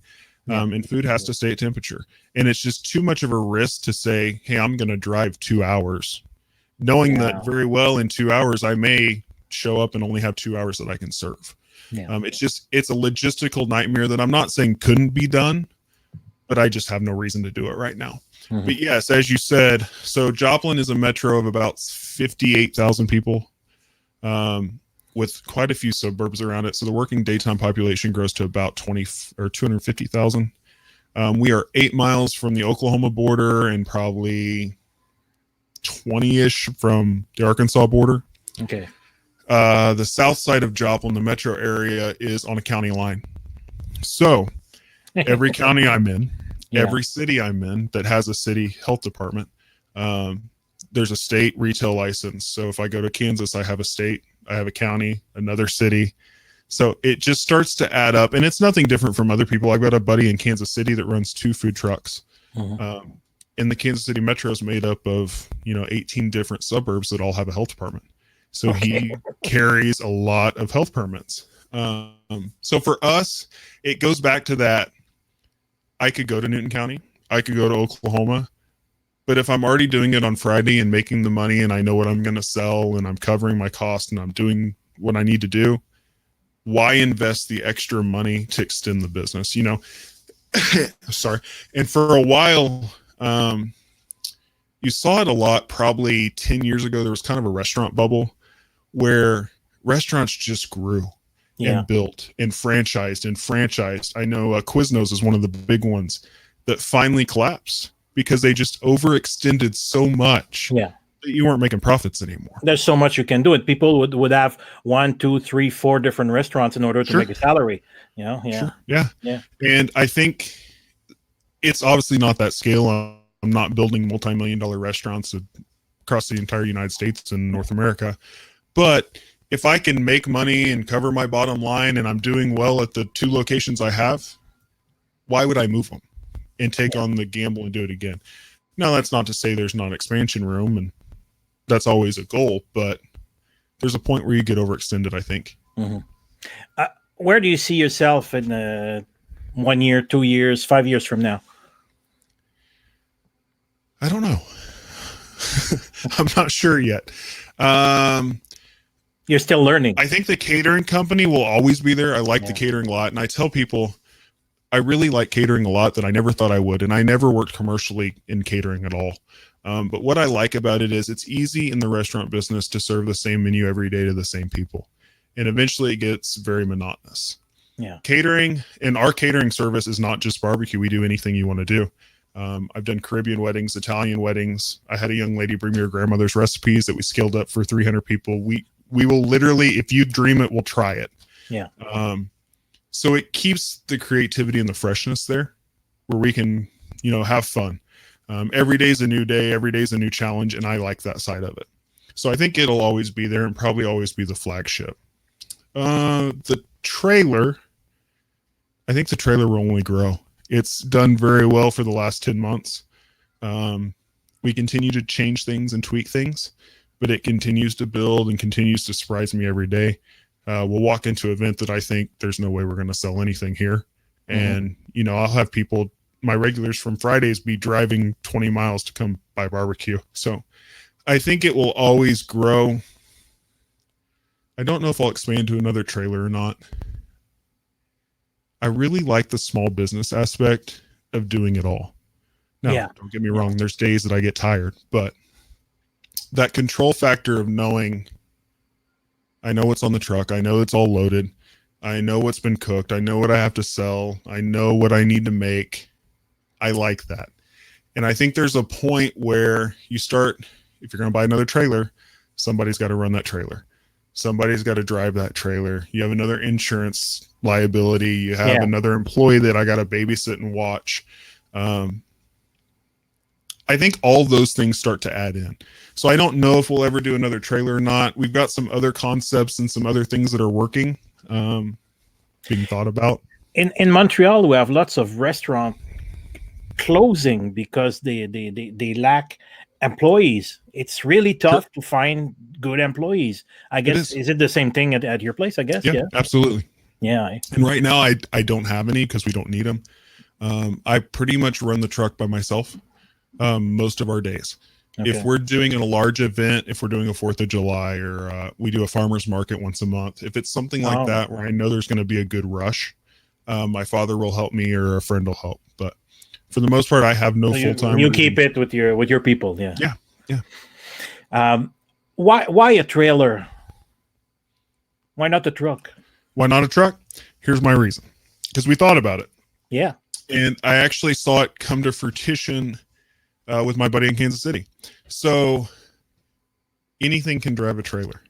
B: And food has to stay at temperature. And it's just too much of a risk to say, hey, I'm going to drive 2 hours, knowing that very well in 2 hours, I may show up and only have 2 hours that I can serve.
A: Yeah.
B: It's a logistical nightmare that I'm not saying couldn't be done, but I just have no reason to do it right now. But yes, as you said, so Joplin is a metro of about 58,000 people. With quite a few suburbs around it. So the working daytime population grows to about 20 or 250,000. We are 8 miles from the Oklahoma border and probably 20-ish from the Arkansas border.
A: Okay.
B: The south side of Joplin, the metro area, is on a county line. So every county I'm in, every city I'm in that has a city health department, there's a state retail license. So if I go to Kansas, I have a state, I have a county, another city. So it just starts to add up, and it's nothing different from other people. I've got a buddy in Kansas City that runs 2 food trucks. And the Kansas City metro is made up of 18 different suburbs that all have a health department. So he carries a lot of health permits. So for us, it goes back to that. I could go to Newton County, I could go to Oklahoma, but if I'm already doing it on Friday and making the money and I know what I'm going to sell and I'm covering my cost and I'm doing what I need to do, why invest the extra money to extend the business? Sorry. And for a while, you saw it a lot. Probably 10 years ago, there was kind of a restaurant bubble where restaurants just grew and built and franchised. I know Quiznos is one of the big ones that finally collapsed because they just overextended so much that you weren't making profits anymore.
A: There's so much you can do it. People would have 1, 2, 3, 4 different restaurants in order to make a salary.
B: Sure. Yeah. And I think it's obviously not that scale. I'm not building multi-million-dollar restaurants across the entire United States and North America. But if I can make money and cover my bottom line and I'm doing well at the 2 locations I have, why would I move them and take on the gamble and do it again? Now, that's not to say there's not expansion room, and that's always a goal, but there's a point where you get overextended, I think.
A: Where do you see yourself in 1 year, 2 years, 5 years from now?
B: I don't know. I'm not sure yet.
A: You're still learning.
B: I think the catering company will always be there. I like the catering a lot. And I tell people I really like catering a lot that I never thought I would. And I never worked commercially in catering at all. But what I like about it is it's easy in the restaurant business to serve the same menu every day to the same people. And eventually it gets very monotonous. Catering, and our catering service is not just barbecue. We do anything you want to do. I've done Caribbean weddings, Italian weddings. I had a young lady bring me her grandmother's recipes that we scaled up for 300 people. We will literally, if you dream it, we'll try it. So it keeps the creativity and the freshness there where we can, have fun. Every day's a new day. Every day's a new challenge. And I like that side of it. So I think it'll always be there and probably always be the flagship. The trailer, I think the trailer will only grow. It's done very well for the last 10 months. We continue to change things and tweak things, but it continues to build and continues to surprise me every day. we'll walk into an event that I think there's no way we're going to sell anything here. And, I'll have people, my regulars from Fridays, be driving 20 miles to come buy barbecue. So I think it will always grow. I don't know if I'll expand to another trailer or not. I really like the small business aspect of doing it all. Now, don't get me wrong. There's days that I get tired, but that control factor of knowing, I know what's on the truck. I know it's all loaded. I know what's been cooked. I know what I have to sell. I know what I need to make. I like that. And I think there's a point where you start, if you're going to buy another trailer, somebody's got to run that trailer. Somebody's got to drive that trailer. You have another insurance liability. You have another employee that I got to babysit and watch. I think all those things start to add in. So I don't know if we'll ever do another trailer or not. We've got some other concepts and some other things that are working, being thought about.
A: In Montreal, we have lots of restaurants closing because they lack employees. It's really tough to find good employees. I guess, is it the same thing at your place, I guess?
B: Yeah, absolutely.
A: Yeah.
B: And right now I don't have any because we don't need them. I pretty much run the truck by myself most of our days. Okay. If we're doing a large event, if we're doing a 4th of July or we do a farmer's market once a month, if it's something like that where I know there's going to be a good rush, my father will help me or a friend will help. But for the most part, I have no full-time.
A: You keep it with your people. Yeah.
B: Yeah.
A: Why a trailer? Why not a truck?
B: Why not a truck? Here's my reason. Because we thought about it.
A: Yeah.
B: And I actually saw it come to fruition with my buddy in Kansas City. So anything can drive a trailer.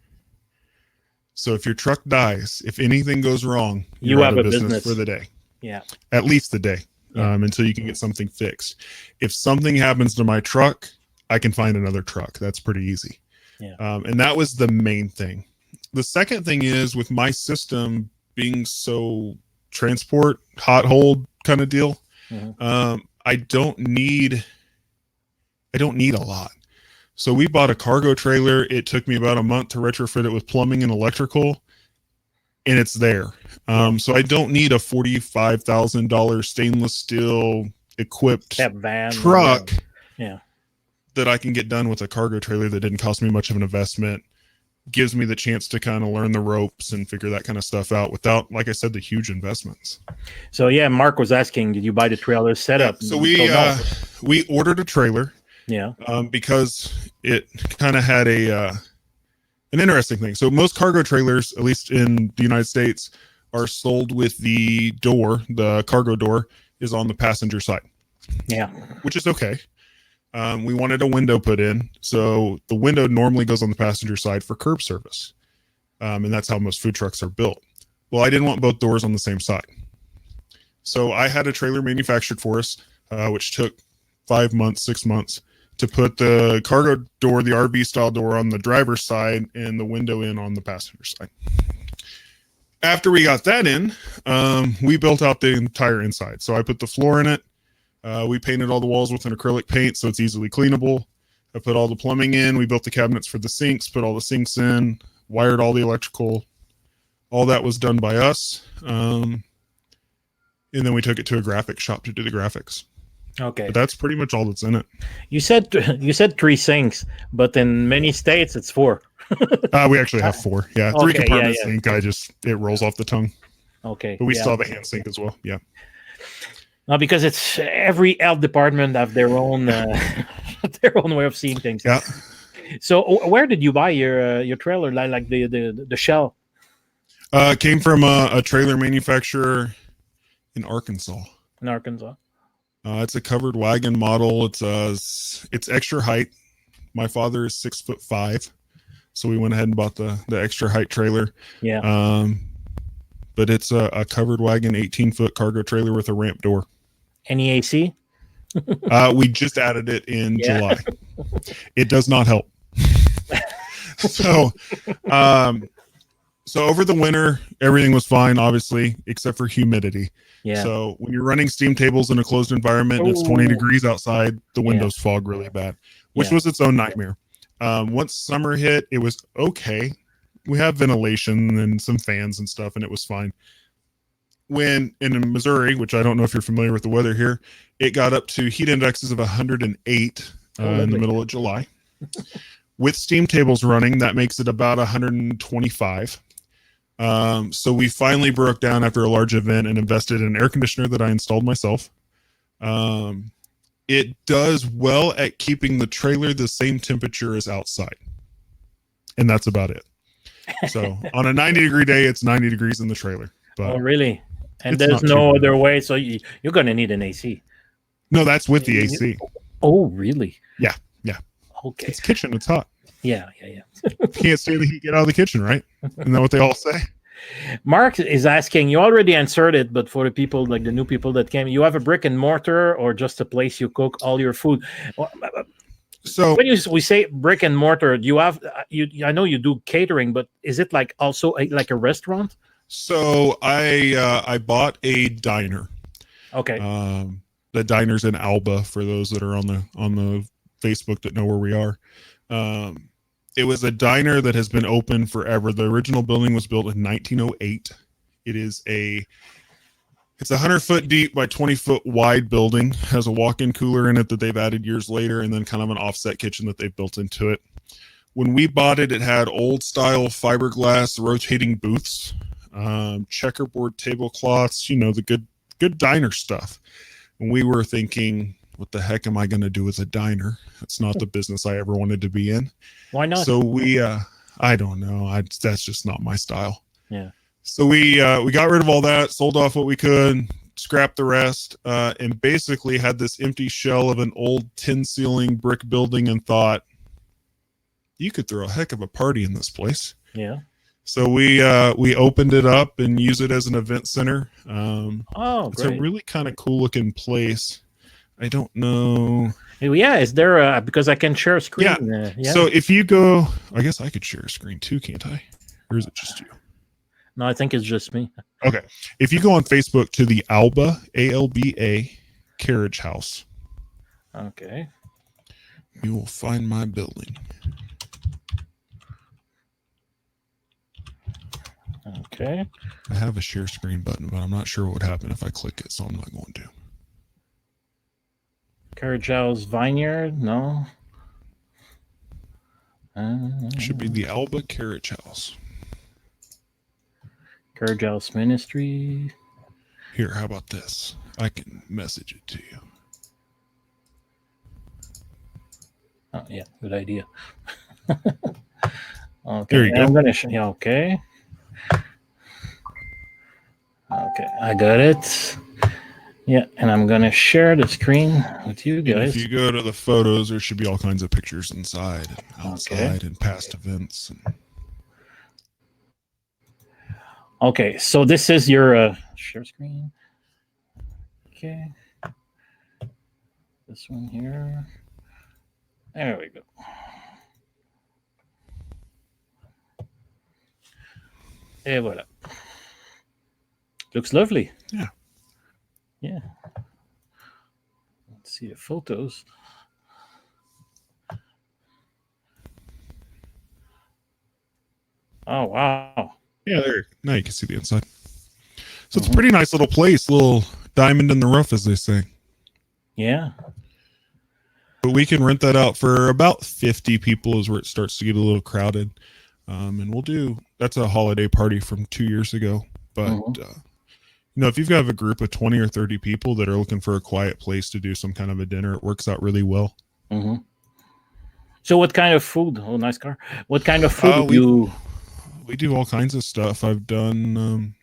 B: So if your truck dies, if anything goes wrong,
A: you have a business
B: for the day.
A: Yeah.
B: At least the day, until you can get something fixed. If something happens to my truck, I can find another truck. That's pretty easy.
A: Yeah.
B: And that was the main thing. The second thing is with my system being so transport, hot hold kind of deal, I don't need a lot. So we bought a cargo trailer. It took me about a month to retrofit it with plumbing and electrical, and it's there. So I don't need a $45,000 stainless steel equipped
A: van
B: truck
A: yeah,
B: that I can get done with a cargo trailer that didn't cost me much of an investment. Gives me the chance to kind of learn the ropes and figure that kind of stuff out without, like I said, the huge investments.
A: So yeah, Mark was asking, did you buy the trailer setup?
B: Yeah, so we ordered a trailer.
A: Yeah.
B: Because it kind of had an interesting thing. So most cargo trailers, at least in the United States, are sold with the door. The cargo door is on the passenger side.
A: Yeah.
B: Which is okay. We wanted a window put in. So the window normally goes on the passenger side for curb service. And that's how most food trucks are built. Well, I didn't want both doors on the same side. So I had a trailer manufactured for us, which took 5 months, 6 months, to put the cargo door, the RV style door, on the driver's side and the window in on the passenger side. After we got that in, we built out the entire inside. So I put the floor in it. We painted all the walls with an acrylic paint so it's easily cleanable. I put all the plumbing in. We built the cabinets for the sinks, put all the sinks in, wired all the electrical. All that was done by us. And then we took it to a graphic shop to do the graphics.
A: Okay.
B: But that's pretty much all that's in it.
A: You said 3 sinks, but in many states it's 4.
B: We actually have 4. Yeah. 3 compartment sink. It rolls off the tongue.
A: Okay.
B: But we still have a hand sink as well. Yeah.
A: No, because it's every health department have their own their own way of seeing things.
B: Yeah.
A: So where did you buy your trailer? Like the shell?
B: Came from a trailer manufacturer in Arkansas.
A: In Arkansas.
B: It's a covered wagon model. It's extra height. My father is 6'5", so we went ahead and bought the extra height trailer.
A: Yeah.
B: But it's a covered wagon, 18-foot cargo trailer with a ramp door.
A: Any AC?
B: We just added it in July. It does not help. So over the winter, everything was fine, obviously, except for humidity.
A: Yeah.
B: So when you're running steam tables in a closed environment and it's 20 degrees outside, the windows fog really bad, which was its own nightmare. Once summer hit, it was okay. we have ventilation and some fans and stuff, and it was fine. When in Missouri, which I don't know if you're familiar with the weather here, it got up to heat indexes of 108 in the middle of July. With steam tables running, that makes it about 125. So we finally broke down after a large event and invested in an air conditioner that I installed myself. It does well at keeping the trailer the same temperature as outside. And that's about it. So on a 90-degree day, it's 90 degrees in the trailer. But
A: oh, really? And there's no other way, so you're going to need an AC.
B: No, that's with the AC.
A: Oh, really?
B: Yeah.
A: Okay.
B: It's kitchen. It's hot.
A: Yeah.
B: Can't stand the heat. Get out of the kitchen, right? Isn't that what they all say?
A: Mark is asking, you already answered it, but for the people, like the new people that came, you have a brick and mortar or just a place you cook all your food? So when we say brick and mortar, do you have, I know you do catering, but is it like also like a restaurant?
B: So I bought a diner.
A: Okay.
B: The diner's in Alba for those that are on the Facebook that know where we are. It was a diner that has been open forever. The original building was built in 1908. It's a 100-foot deep by 20-foot wide building. Has a walk-in cooler in it that they've added years later, and then kind of an offset kitchen that they've built into it. When we bought it, it had old-style fiberglass rotating booths, checkerboard tablecloths, the good diner stuff. And we were thinking, what the heck am I going to do with a diner? It's not the business I ever wanted to be in.
A: Why not?
B: So we, I don't know. That's just not my style.
A: Yeah.
B: So we got rid of all that, sold off what we could, scrapped the rest, and basically had this empty shell of an old tin ceiling brick building and thought, you could throw a heck of a party in this place.
A: Yeah.
B: So we opened it up and use it as an event center. It's a really kind of cool looking place. I don't know.
A: Yeah, is there because I can share a screen?
B: Yeah. So if you go, I guess I could share a screen too, can't I? Or is it just you?
A: No, I think it's just me.
B: Okay. If you go on Facebook to the Alba, ALBA Carriage House.
A: Okay.
B: You will find my building.
A: Okay.
B: I have a share screen button, but I'm not sure what would happen if I click it, so I'm not going to.
A: Carriage House Vineyard? No.
B: Should be the Alba Carriage House.
A: Carriage House Ministry.
B: Here, how about this? I can message it to you.
A: Oh, yeah, good idea. Okay.
B: There you go.
A: I'm gonna okay. Okay, I got it. Yeah, and I'm gonna share the screen with you guys.
B: And if you go to the photos, there should be all kinds of pictures inside and outside and past events.
A: Okay, so this is your share screen. Okay, this one here. There we go. Et voilà. Looks lovely.
B: Yeah.
A: Yeah. Let's see the photos. Oh, wow.
B: Yeah, there. Now you can see the inside. So it's a pretty nice little place, little diamond in the rough, as they say.
A: Yeah.
B: But we can rent that out for about 50 people is where it starts to get a little crowded. And that's a holiday party from 2 years ago. But, if you've got a group of 20 or 30 people that are looking for a quiet place to do some kind of a dinner, it works out really well.
A: Mm-hmm. So what kind of food? Oh, nice car. What kind of food
B: we do all kinds of stuff. We've done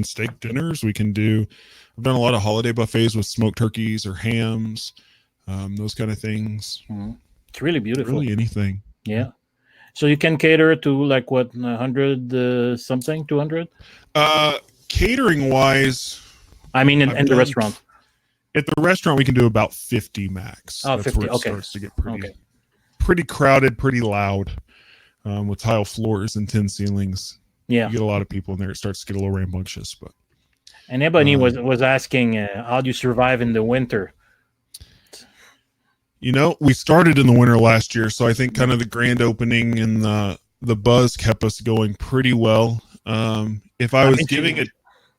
B: steak dinners. I've done a lot of holiday buffets with smoked turkeys or hams, those kind of things.
A: Mm-hmm. It's really beautiful.
B: Really anything.
A: Yeah. So you can cater to like what, 100 something, 200?
B: Catering wise,
A: I mean, in the restaurant.
B: At the restaurant, we can do about 50 max.
A: Oh,
B: That's
A: 50.
B: Where it
A: okay.
B: starts to get pretty crowded, pretty loud, with tile floors and tin ceilings.
A: Yeah,
B: you get a lot of people in there. It starts to get a little rambunctious, but.
A: And Ebony was asking, how do you survive in the winter?
B: We started in the winter last year, so I think kind of the grand opening and the buzz kept us going pretty well. If I was
A: mean,
B: giving it,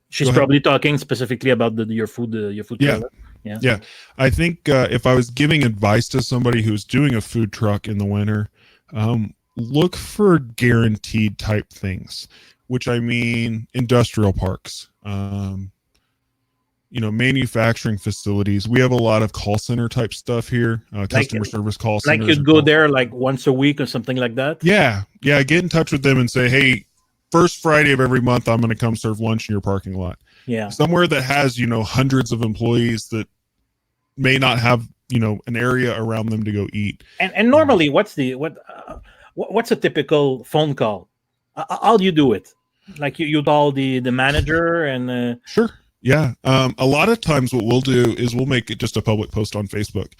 A: she's probably talking specifically about your food
B: yeah,
A: trailer.
B: yeah. I think if I was giving advice to somebody who's doing a food truck in the winter, look for guaranteed type things, which I mean industrial parks, manufacturing facilities. We have a lot of call center type stuff here, customer service call centers.
A: Like you'd go there like once a week or something like that?
B: Yeah. Get in touch with them and say, hey, first Friday of every month, I'm going to come serve lunch in your parking lot.
A: Yeah.
B: Somewhere that has, hundreds of employees that may not have, an area around them to go eat.
A: And normally, what's a typical phone call? How do you do it? Like you call the manager and
B: Sure. Yeah. A lot of times what we'll do is we'll make it just a public post on Facebook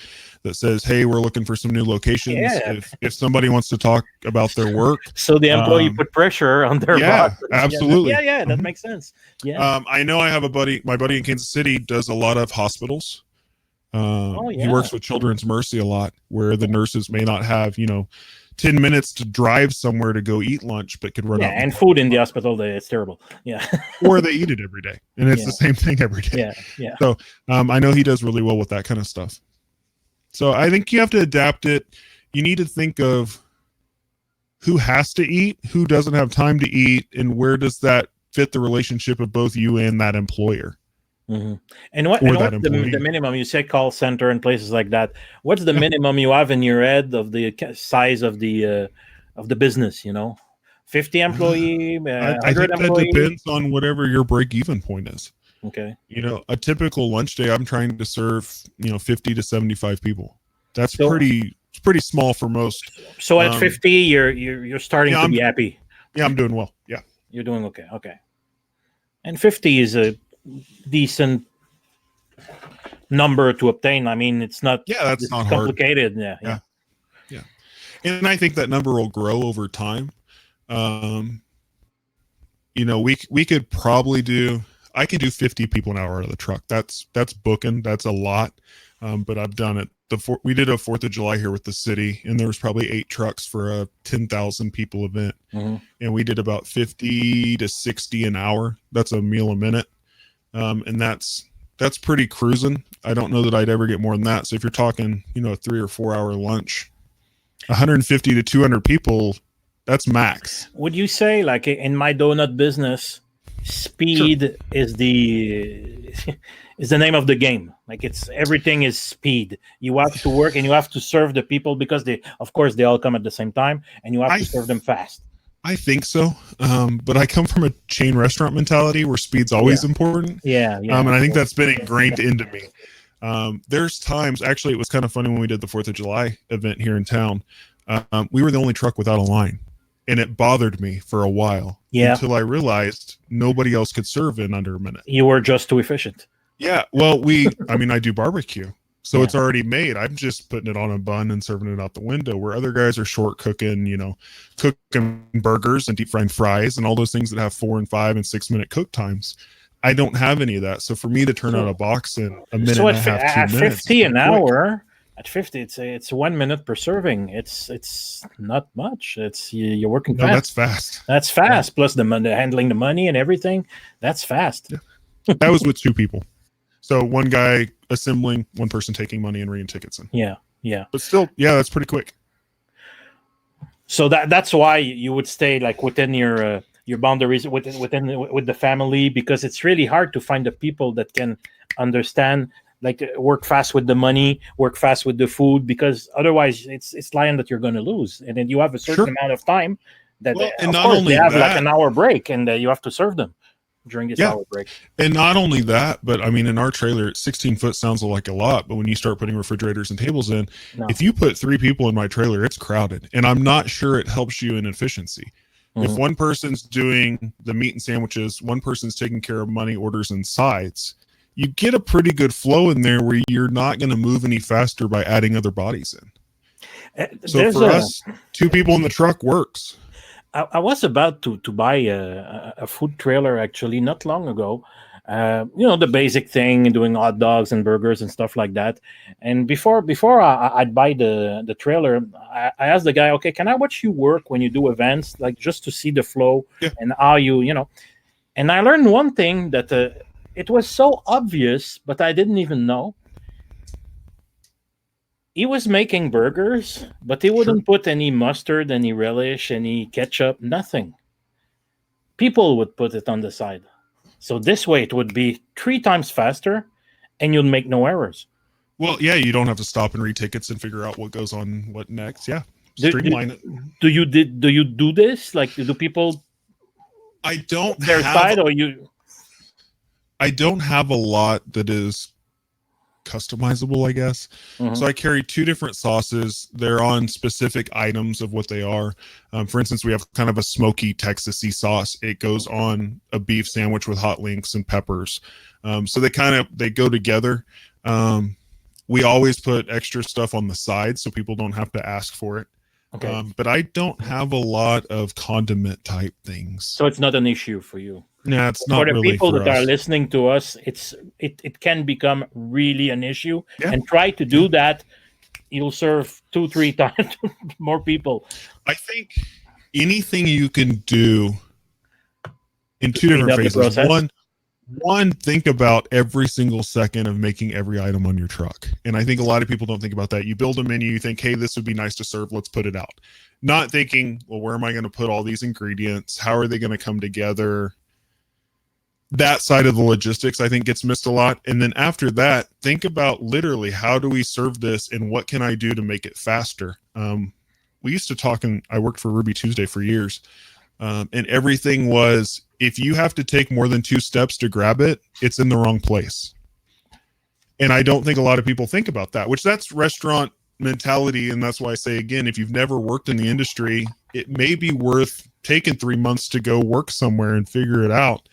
B: that says, hey, we're looking for some new locations.
A: Yeah.
B: If somebody wants to talk about their work.
A: So the employee put pressure on their boss.
B: Absolutely.
A: Yeah, that makes sense. Yeah.
B: I know I have my buddy in Kansas City does a lot of hospitals. He works with Children's Mercy a lot, where the nurses may not have, 10 minutes to drive somewhere to go eat lunch, but could run out.
A: And food in the hospital, it's terrible. Yeah.
B: Or they eat it every day, and it's the same thing every day.
A: Yeah.
B: So I know he does really well with that kind of stuff. So I think you have to adapt it. You need to think of who has to eat, who doesn't have time to eat, and where does that fit the relationship of both you and that employer.
A: Mm-hmm. And what's the minimum? You say call center and places like that. What's the minimum you have in your head of the size of the business? 50 employee, 100
B: I think
A: employee?
B: That depends on whatever your break-even point is.
A: Okay.
B: A typical lunch day, I'm trying to serve 50 to 75 people. That's pretty small for most.
A: So at 50, you're starting to be happy.
B: Yeah, I'm doing well. Yeah,
A: you're doing okay. Okay. And 50 is a decent number to obtain. I mean, it's not
B: that's not
A: complicated.
B: Hard. Yeah. And I think that number will grow over time. We could probably I could do 50 people an hour out of the truck. That's booking. That's a lot. But I've done it. We did a 4th of July here with the city, and there was probably 8 trucks for a 10,000 people event.
A: Mm-hmm.
B: And we did about 50 to 60 an hour. That's a meal a minute. And that's pretty cruising. I don't know that I'd ever get more than that. So if you're talking, a 3 or 4 hour lunch, 150 to 200 people, that's max.
A: Would you say, like in my donut business, speed is the name of the game? Like everything is speed. You have to work and you have to serve the people because they all come at the same time, and you have to serve them fast.
B: I think so. But I come from a chain restaurant mentality where speed's always important.
A: Yeah.
B: And I think that's been ingrained into me. There's times, actually, it was kind of funny when we did the 4th of July event here in town. We were the only truck without a line, and it bothered me for a while. Until I realized nobody else could serve in under a minute. You
A: were just too efficient.
B: Yeah. Well, I do barbecue. So it's already made. I'm just putting it on a bun and serving it out the window, where other guys are short cooking, cooking burgers and deep frying fries and all those things that have 4 and 5 and 6 minute cook times. I don't have any of that. So for me to turn out a box in a minute and a half, 2 minutes.
A: At 50 an hour, at 50, it's 1 minute per serving. It's not much. You're working fast.
B: No, that's fast.
A: That's fast. Yeah. Plus the handling the money and everything. That's fast.
B: Yeah. That was with 2 people. So one guy assembling, one person taking money and reading tickets in.
A: Yeah.
B: But still, that's pretty quick.
A: So that's why you would stay like within your boundaries with the family, because it's really hard to find the people that can understand, like work fast with the money, work fast with the food, because otherwise it's lying that you're going to lose, and then you have a certain amount of time that they have like an hour break, and you have to serve them during this hour break.
B: And not only that, but I mean, in our trailer, 16 foot sounds like a lot, but when you start putting refrigerators and tables in, if you put 3 people in my trailer, it's crowded, and I'm not sure it helps you in efficiency. Mm-hmm. If one person's doing the meat and sandwiches, one person's taking care of money orders and sides, you get a pretty good flow in there where you're not going to move any faster by adding other bodies in. So for us, 2 people in the truck works.
A: I was about to buy a food trailer actually not long ago, The basic thing, doing hot dogs and burgers and stuff like that. And before I'd buy the trailer, I asked the guy, okay, can I watch you work when you do events, like just to see the flow
B: Yeah.
A: and how you. And I learned one thing that it was so obvious, but I didn't even know. He was making burgers, but he wouldn't put any mustard, any relish, any ketchup, nothing. People would put it on the side. So this way it would be 3 times faster and you'd make no errors.
B: Well, yeah, you don't have to stop and read tickets and figure out what goes on what next. Yeah.
A: Do,
B: Streamline it.
A: do you do this? Like, do people
B: I don't
A: their
B: have
A: side or you?
B: I don't have a lot that is customizable, I guess.
A: Mhm.
B: So I carry 2 different sauces. They're on specific items of what they are. For instance, we have kind of a smoky Texas-y sauce. It goes on a beef sandwich with hot links and peppers. So they go together. We always put extra stuff on the side so people don't have to ask for it.
A: Okay.
B: But I don't have a lot of condiment type things.
A: So it's not an issue for you.
B: Yeah, it's not
A: For the
B: really
A: people
B: for
A: that are
B: us.
A: listening to us, it can become really an issue.
B: Yeah.
A: And try to do that, you'll serve 2-3 times more people.
B: I think anything you can do in
A: To
B: 2
A: speed
B: different
A: up the
B: phases.
A: process.
B: One, think about every single second of making every item on your truck. And I think a lot of people don't think about that. You build a menu, you think, hey, this would be nice to serve. Let's put it out. Not thinking, well, where am I going to put all these ingredients? How are they going to come together? That side of the logistics, I think, gets missed a lot. And then after that, think about literally, how do we serve this and what can I do to make it faster? We used to talk, and I worked for Ruby Tuesday for years. And everything was, if you have to take more than 2 steps to grab it, it's in the wrong place. And I don't think a lot of people think about that, which that's restaurant mentality. And that's why I say, again, if you've never worked in the industry, it may be worth taking 3 months to go work somewhere and figure it out,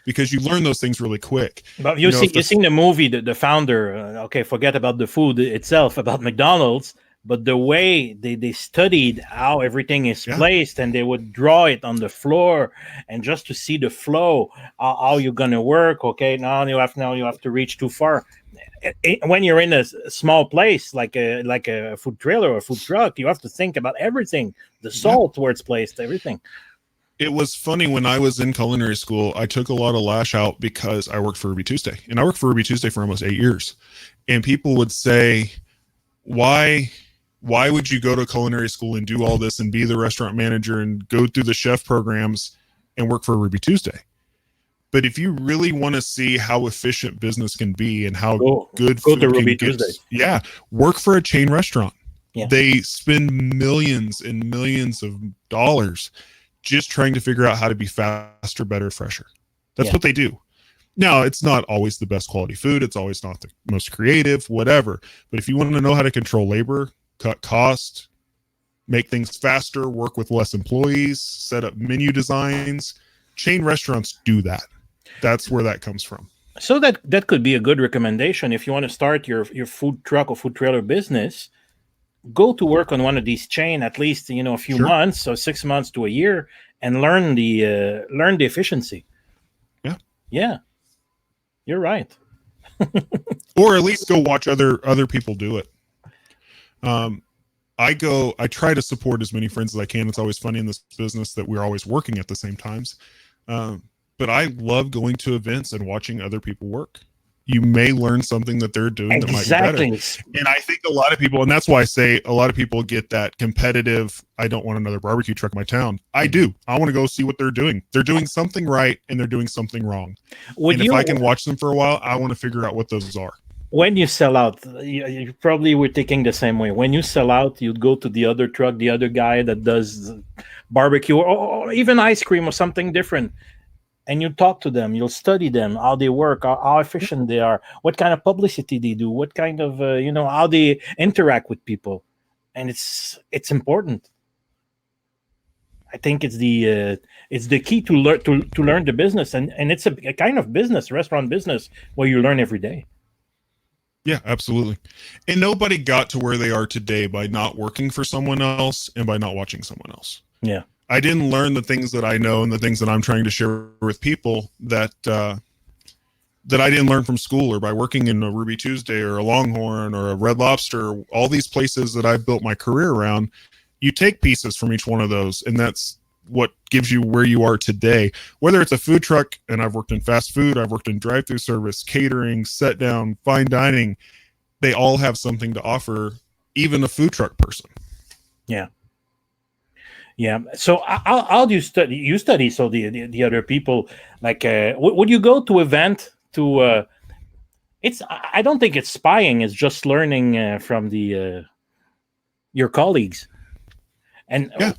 B: because you learn those things really quick.
A: But you seen the movie, the founder, okay, forget about the food itself, about McDonald's, but the way they studied how everything is placed, and they would draw it on the floor, and just to see the flow, how you're gonna work. Okay, now you have to reach too far. When you're in a small place like a food trailer or a food truck, you have to think about everything, the salt, where it's placed, everything.
B: It was funny, when I was in culinary school, I took a lot of lash out because I worked for Ruby Tuesday, and I worked for Ruby Tuesday for almost 8 years. And people would say, why would you go to culinary school and do all this and be the restaurant manager and go through the chef programs and work for Ruby Tuesday? But if you really want to see how efficient business can be and how good food
A: to
B: can
A: Ruby
B: get,
A: Tuesday.
B: work for a chain restaurant.
A: Yeah.
B: They spend millions and millions of dollars just trying to figure out how to be faster, better, fresher. That's what they do. Now, it's not always the best quality food. It's always not the most creative, whatever. But if you want to know how to control labor, cut cost, make things faster, work with less employees, set up menu designs, chain restaurants do that. That's where that comes from.
A: So that could be a good recommendation if you want to start your food truck or food trailer business. Go to work on one of these chain at least a few months, so 6 months to a year, and learn the efficiency. Yeah, you're right.
B: Or at least go watch other people do it. I try to support as many friends as I can. It's always funny in this business that we're always working at the same times. But I love going to events and watching other people work. You may learn something that they're doing that might be better. And I think a lot of people, and that's why I say a lot of people get that competitive, I don't want another barbecue truck in my town. I do. I want to go see what they're doing. They're doing something right and they're doing something wrong. If I can watch them for a while, I want to figure out what those are.
A: When you sell out, you probably were thinking the same way. When you sell out, you'd go to the other truck, the other guy that does barbecue or even ice cream or something different. And you talk to them, you'll study them, how they work, how efficient they are, what kind of publicity they do, what kind of, how they interact with people. And it's important. I think it's the key to learn the business. And it's a kind of business, restaurant business, where you learn every day.
B: Yeah, absolutely. And nobody got to where they are today by not working for someone else and by not watching someone else.
A: Yeah.
B: I didn't learn the things that I know and the things that I'm trying to share with people that that I didn't learn from school or by working in a Ruby Tuesday or a Longhorn or a Red Lobster, all these places that I've built my career around. You take pieces from each one of those, and that's what gives you where you are today. Whether it's a food truck, and I've worked in fast food, I've worked in drive-through service, catering, set down, fine dining, they all have something to offer, even a food truck person.
A: Yeah. Yeah. So how do you study? You study so the other people, like would you go to event to? It's I don't think it's spying. It's just learning from the your colleagues. And
B: Yeah.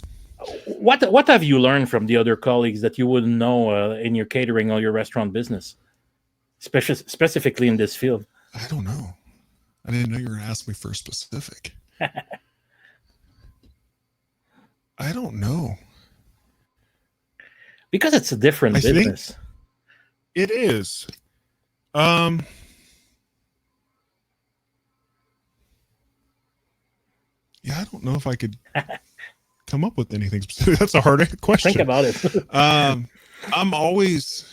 A: what have you learned from the other colleagues that you wouldn't know in your catering or your restaurant business, specifically in this field?
B: I don't know. I didn't know you were going to ask me for a specific. I don't know.
A: Because it's a different business.
B: It is. Yeah, I don't know if I could come up with anything specific. That's a hard question.
A: Think about it.
B: I'm always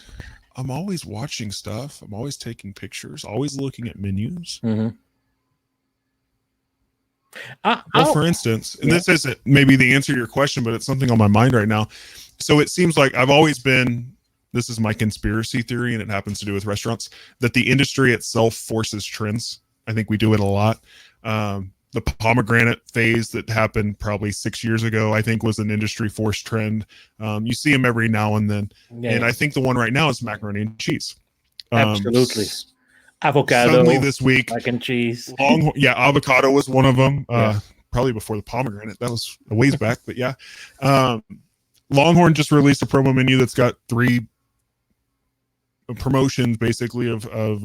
B: watching stuff. I'm always taking pictures, always looking at menus.
A: Mm-hmm.
B: Well, for instance, and this isn't maybe the answer to your question, but it's something on my mind right now. So it seems like I've always been, this is my conspiracy theory, and it happens to do with restaurants, that the industry itself forces trends. I think we do it a lot. The pomegranate phase that happened probably 6 years ago, I think, was an industry forced trend. You see them every now and then. Yeah. And I think the one right now is macaroni and cheese.
A: Absolutely. Avocado.
B: Suddenly this week,
A: mac and cheese.
B: Avocado was one of them. Probably before the pomegranate. That was a ways back, but yeah. Longhorn just released a promo menu that's got 3 promotions basically of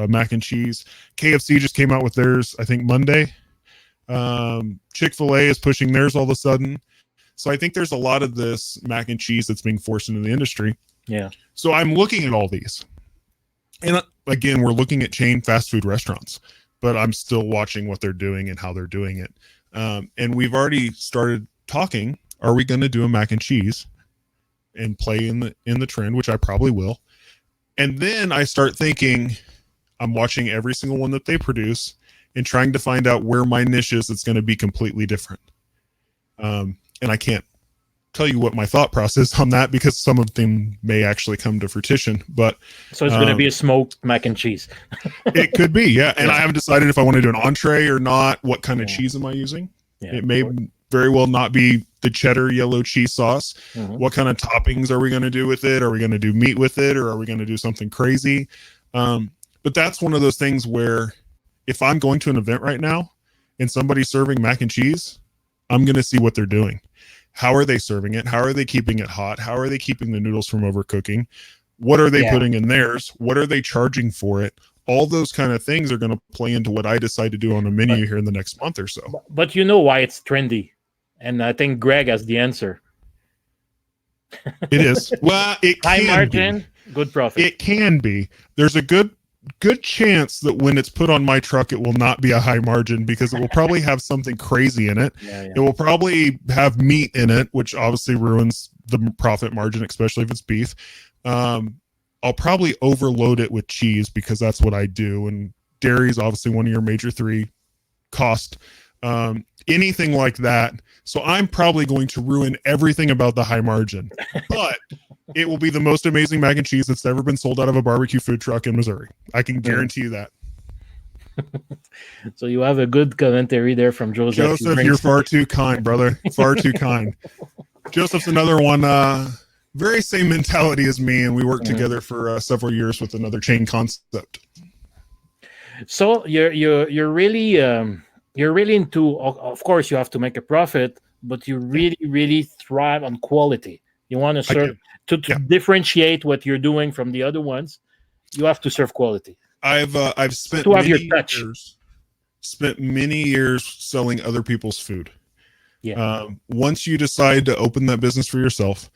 B: mac and cheese. KFC just came out with theirs, I think, Monday. Chick-fil-A is pushing theirs all of a sudden. So I think there's a lot of this mac and cheese that's being forced into the industry.
A: Yeah.
B: So I'm looking at all these. And again, we're looking at chain fast food restaurants, but I'm still watching what they're doing and how they're doing it. And we've already started talking, are we going to do a mac and cheese and play in the trend, which I probably will. And then I start thinking, I'm watching every single one that they produce and trying to find out where my niche is that's going to be completely different. And I can't tell you what my thought process on that because some of them may actually come to fruition. But
A: so it's going to be a smoked mac and cheese.
B: It could be, yeah. And I haven't decided if I want to do an entree or not. What kind of cheese am I using? Yeah, it may very well not be the cheddar yellow cheese sauce. Mm-hmm. What kind of toppings are we going to do with it? Are we going to do meat with it, or are we going to do something crazy? But that's one of those things where if I'm going to an event right now and somebody's serving mac and cheese, I'm going to see what they're doing. How are they serving it? How are they keeping it hot? How are they keeping the noodles from overcooking? What are they putting in theirs? What are they charging for it? All those kind of things are going to play into what I decide to do on a menu here in the next month or so.
A: But you know why it's trendy. And I think Greg has the answer.
B: It is. Well, it can
A: high margin,
B: be.
A: Good profit.
B: It can be. There's a good chance that when it's put on my truck, it will not be a high margin because it will probably have something crazy in it. It will probably have meat in it, which obviously ruins the profit margin, especially if it's beef. I'll probably overload it with cheese because that's what I do. And dairy is obviously one of your major 3 cost. Anything like that. So I'm probably going to ruin everything about the high margin, but it will be the most amazing mac and cheese that's ever been sold out of a barbecue food truck in Missouri. I can guarantee you that.
A: So you have a good commentary there from Joseph.
B: Joseph, you're far too kind, brother. Far too kind. Joseph's another one, very same mentality as me, and we worked together for several years with another chain concept.
A: So you're really into, of course you have to make a profit, but you really thrive on quality. You want to serve to differentiate what you're doing from the other ones. You have to serve quality.
B: I've spent
A: to have your touch.
B: Spent many years selling other people's food.
A: Yeah.
B: Once you decide to open that business for yourself,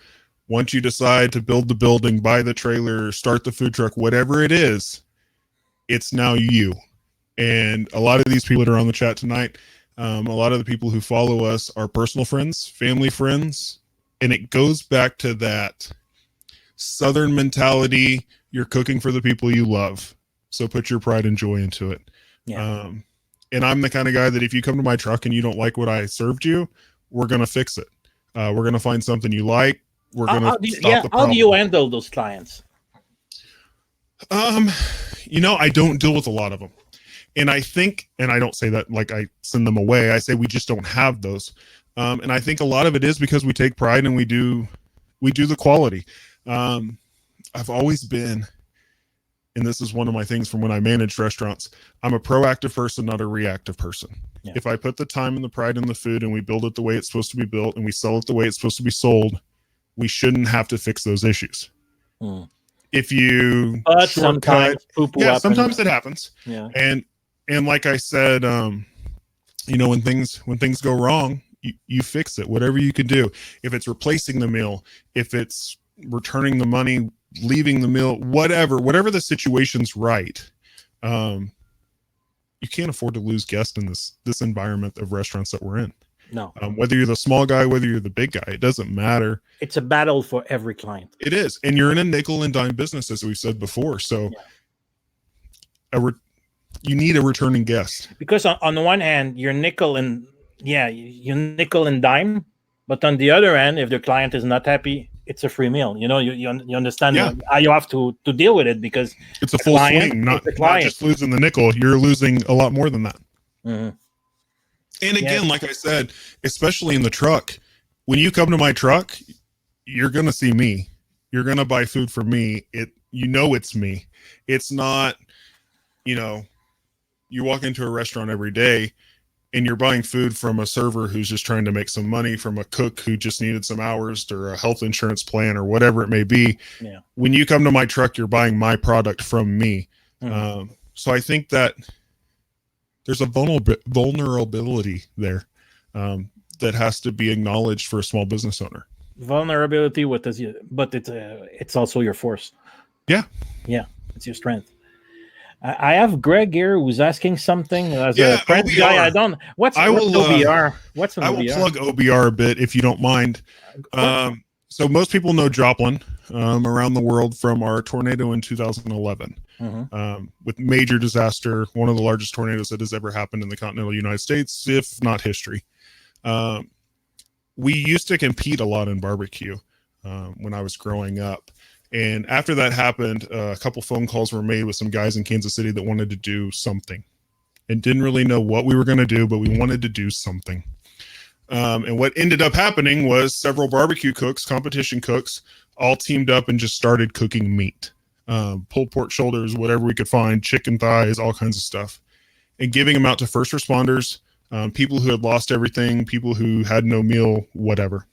B: once you decide to build the building, buy the trailer, start the food truck, whatever it is, it's now you. And a lot of these people that are on the chat tonight, a lot of the people who follow us are personal friends, family friends. And it goes back to that Southern mentality. You're cooking for the people you love, so put your pride and joy into it.
A: Yeah.
B: And I'm the kind of guy that if you come to my truck and you don't like what I served you, we're gonna fix it. We're gonna find something you like. We're gonna stop the problem.
A: How do you handle those clients?
B: I don't deal with a lot of them. And I think, and I don't say that like I send them away. I say we just don't have those. And I think a lot of it is because we take pride and we do the quality. I've always been, and this is one of my things from when I managed restaurants, I'm a proactive person, not a reactive person. Yeah. If I put the time and the pride in the food and we build it the way it's supposed to be built and we sell it the way it's supposed to be sold, we shouldn't have to fix those issues. If you shortcut, sometimes it happens. Yeah. And like I said, when things go wrong, you fix it, whatever you can do. If it's replacing the meal, if it's returning the money, leaving the meal, whatever the situation's right. You can't afford to lose guests in this environment of restaurants that we're in.
A: No.
B: Whether you're the small guy, whether you're the big guy, it doesn't matter.
A: It's a battle for every client.
B: It is. And you're in a nickel and dime business, as we've said before. So you need a returning guest.
A: Because on the one hand, you're nickel and dime, but on the other hand, if the client is not happy, it's a free meal. You understand how you have to deal with it, because
B: it's a full swing, not just losing the nickel. You're losing a lot more than that. Mm-hmm. And again, like I said, especially in the truck, when you come to my truck, you're going to see me. You're going to buy food from me. It's me. It's not, you walk into a restaurant every day and you're buying food from a server who's just trying to make some money, from a cook who just needed some hours, or a health insurance plan, or whatever it may be. Yeah. When you come to my truck, you're buying my product from me. Mm-hmm. So I think that there's a vulnerability there that has to be acknowledged for a small business owner.
A: Vulnerability, but it's also your force.
B: Yeah,
A: it's your strength. I have Greg here who's asking something. As a French
B: OBR.
A: Guy, what's OBR? What's an OBR?
B: I will plug OBR a bit if you don't mind. So most people know Joplin around the world from our tornado in 2011. Mm-hmm. With major disaster, one of the largest tornadoes that has ever happened in the continental United States, if not history. We used to compete a lot in barbecue when I was growing up. And after that happened, a couple phone calls were made with some guys in Kansas City that wanted to do something and didn't really know what we were going to do, but we wanted to do something. And what ended up happening was several barbecue cooks, competition cooks, all teamed up and just started cooking meat. Pulled pork shoulders, whatever we could find, chicken thighs, all kinds of stuff, and giving them out to first responders, people who had lost everything, people who had no meal, whatever.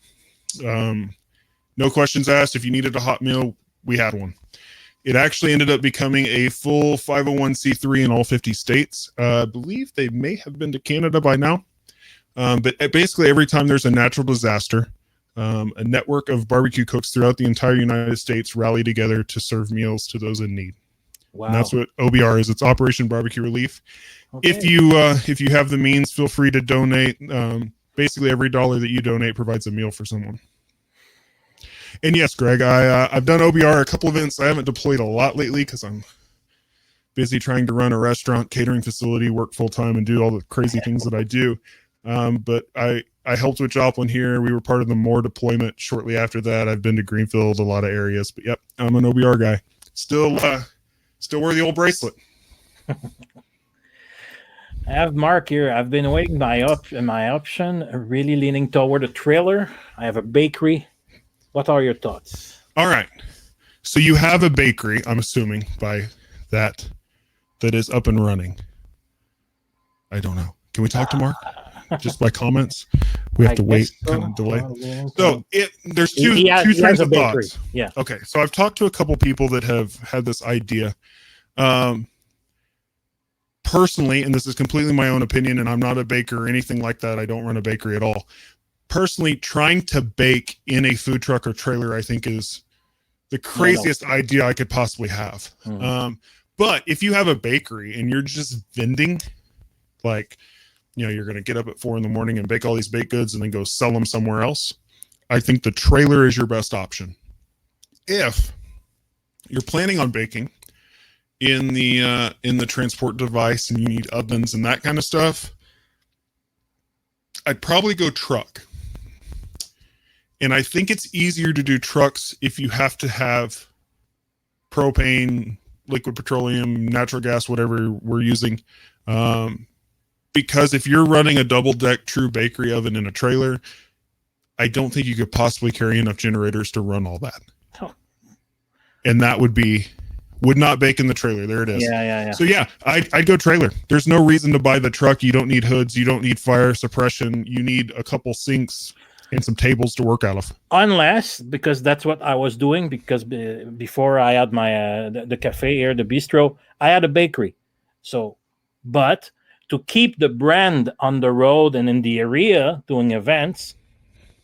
B: No questions asked. If you needed a hot meal, we had one. It actually ended up becoming a full 501c3 in all 50 states. I believe they may have been to Canada by now. But basically every time there's a natural disaster, a network of barbecue cooks throughout the entire United States rally together to serve meals to those in need. Wow. And that's what OBR is. It's Operation Barbecue Relief. Okay. If you have the means, feel free to donate. Basically every dollar that you donate provides a meal for someone. And yes, Greg, I've done OBR a couple events. I haven't deployed a lot lately because I'm busy trying to run a restaurant, catering facility, work full time, and do all the crazy things that I do. But I helped with Joplin here. We were part of the Moore deployment shortly after that. I've been to Greenfield, a lot of areas. But yep, I'm an OBR guy. Still wear the old bracelet.
A: I have Mark here. I've been weighing my option, really leaning toward a trailer. I have a bakery. What are your thoughts?
B: All right. So you have a bakery, I'm assuming, by that is up and running. I don't know. Can we talk to Mark? Just by comments? We have to wait, kind of delay. So there's two trains of thoughts.
A: Yeah.
B: Okay. So I've talked to a couple people that have had this idea. Personally, and this is completely my own opinion, and I'm not a baker or anything like that. I don't run a bakery at all. Personally, trying to bake in a food truck or trailer, I think, is the craziest idea I could possibly have. Mm. But if you have a bakery and you're just vending, like, you're going to get up at 4 a.m. and bake all these baked goods and then go sell them somewhere else, I think the trailer is your best option. if you're planning on baking in the transport device and you need ovens and that kind of stuff, I'd probably go truck. And I think it's easier to do trucks if you have to have propane, liquid petroleum, natural gas, whatever we're using. Because if you're running a double deck true bakery oven in a trailer, I don't think you could possibly carry enough generators to run all that.
A: Oh.
B: And that would not bake in the trailer. There it is.
A: Yeah.
B: So yeah, I'd go trailer. There's no reason to buy the truck. You don't need hoods. You don't need fire suppression. You need a couple sinks and some tables to work out of.
A: Unless, because that's what I was doing, because before I had my the cafe here, the bistro, I had a bakery. So, but to keep the brand on the road and in the area doing events,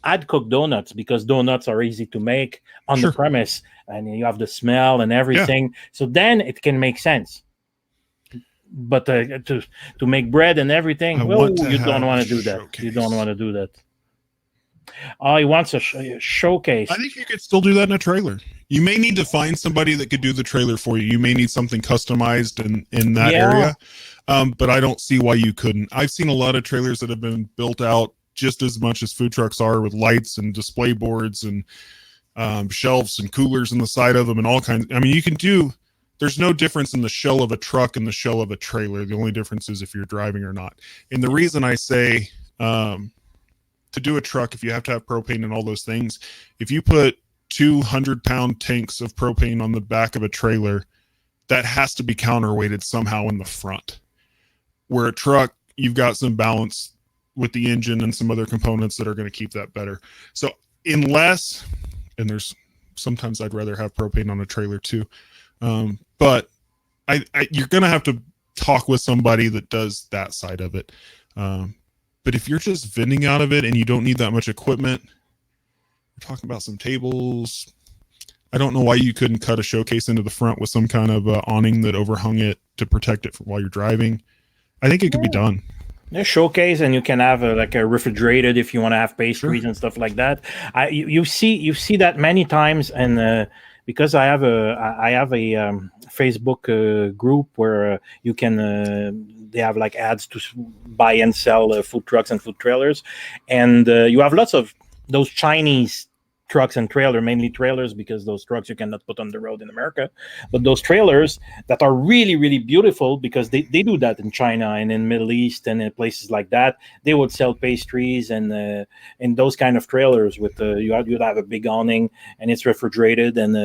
A: I'd cook donuts, because donuts are easy to make on the premise, and you have the smell and everything. Yeah. So then it can make sense. But to make bread and everything, you don't want to do that. Showcase. You don't want to do that. Oh, he wants a showcase.
B: I think you could still do that in a trailer. You may need to find somebody that could do the trailer for you. You may need something customized in that area. But I don't see why you couldn't. I've seen a lot of trailers that have been built out just as much as food trucks are, with lights and display boards and shelves and coolers in the side of them and all kinds. I mean, you can do, there's no difference in the shell of a truck and the shell of a trailer. The only difference is if you're driving or not. And the reason I say to do a truck, if you have to have propane and all those things, if you put 200-pound tanks of propane on the back of a trailer, that has to be counterweighted somehow in the front. Where a truck, you've got some balance with the engine and some other components that are going to keep that better. So unless, and there's sometimes I'd rather have propane on a trailer too, but you're going to have to talk with somebody that does that side of it. But if you're just vending out of it and you don't need that much equipment, we're talking about some tables. I don't know why you couldn't cut a showcase into the front with some kind of awning that overhung it to protect it while you're driving. I think it could be done.
A: A showcase, and you can have a refrigerated if you want to have pastries and stuff like that. You see that many times, and because I have a Facebook group where you can they have like ads to buy and sell food trucks and food trailers, and you have lots of those Chinese trucks and trailer, mainly trailers, because those trucks you cannot put on the road in America, but those trailers that are really, really beautiful, because they do that in China and in Middle East and in places like that. They would sell pastries and those kind of trailers with you'd have a big awning and it's refrigerated and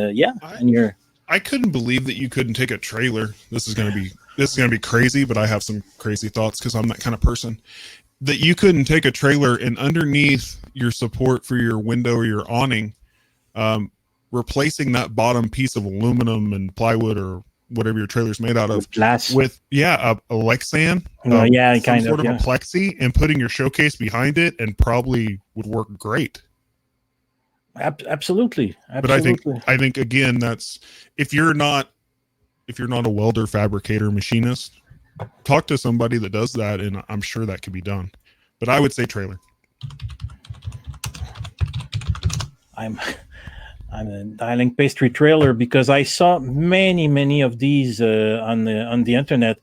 B: I couldn't believe that you couldn't take a trailer. This is gonna be crazy, but I have some crazy thoughts because I'm that kind of person. That you couldn't take a trailer and underneath your support for your window or your awning, replacing that bottom piece of aluminum and plywood or whatever your trailer's made out of
A: glass
B: with a Lexan,
A: kind
B: of a plexi, and putting your showcase behind it, and probably would work great.
A: Absolutely.
B: But I think again, that's if you're not a welder, fabricator, machinist, talk to somebody that does that, and I'm sure that could be done. But I would say trailer.
A: I'm dialing pastry trailer because I saw many of these on the internet.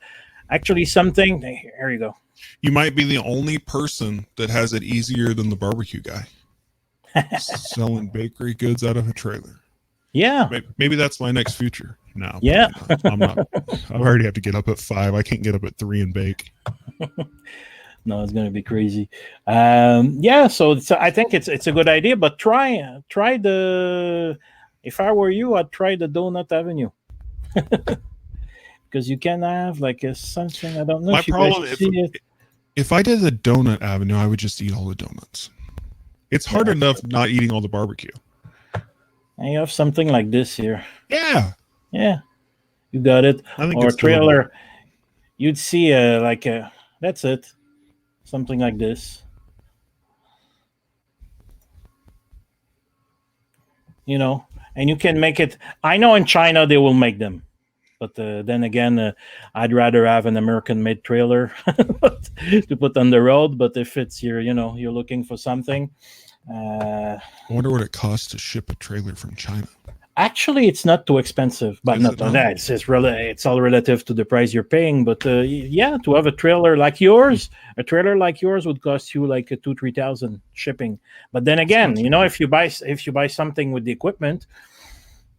A: Actually, something. Here you go.
B: You might be the only person that has it easier than the barbecue guy. Selling bakery goods out of a trailer.
A: Yeah.
B: Maybe that's my next future. No.
A: Yeah.
B: I'm not. I already have to get up at 5. I can't get up at 3 and bake.
A: No, it's going to be crazy. So I think it's a good idea, but try the. If I were you, I'd try the Donut Avenue. Because you can have like something, I don't know.
B: My problem, if I did the Donut Avenue, I would just eat all the donuts. It's hard enough not eating all the barbecue.
A: And you have something like this here.
B: Yeah.
A: Yeah. You got it. Or a trailer. You'd see that's it. Something like this. And you can make it. I know in China they will make them. But then again, I'd rather have an American-made trailer to put on the road. But if it's you're looking for something,
B: I wonder what it costs to ship a trailer from China.
A: Actually, it's not too expensive, but not that. It's all relative to the price you're paying. But yeah, to have a trailer like yours, would cost you like 2,000-3,000 shipping. But then again, if you buy something with the equipment,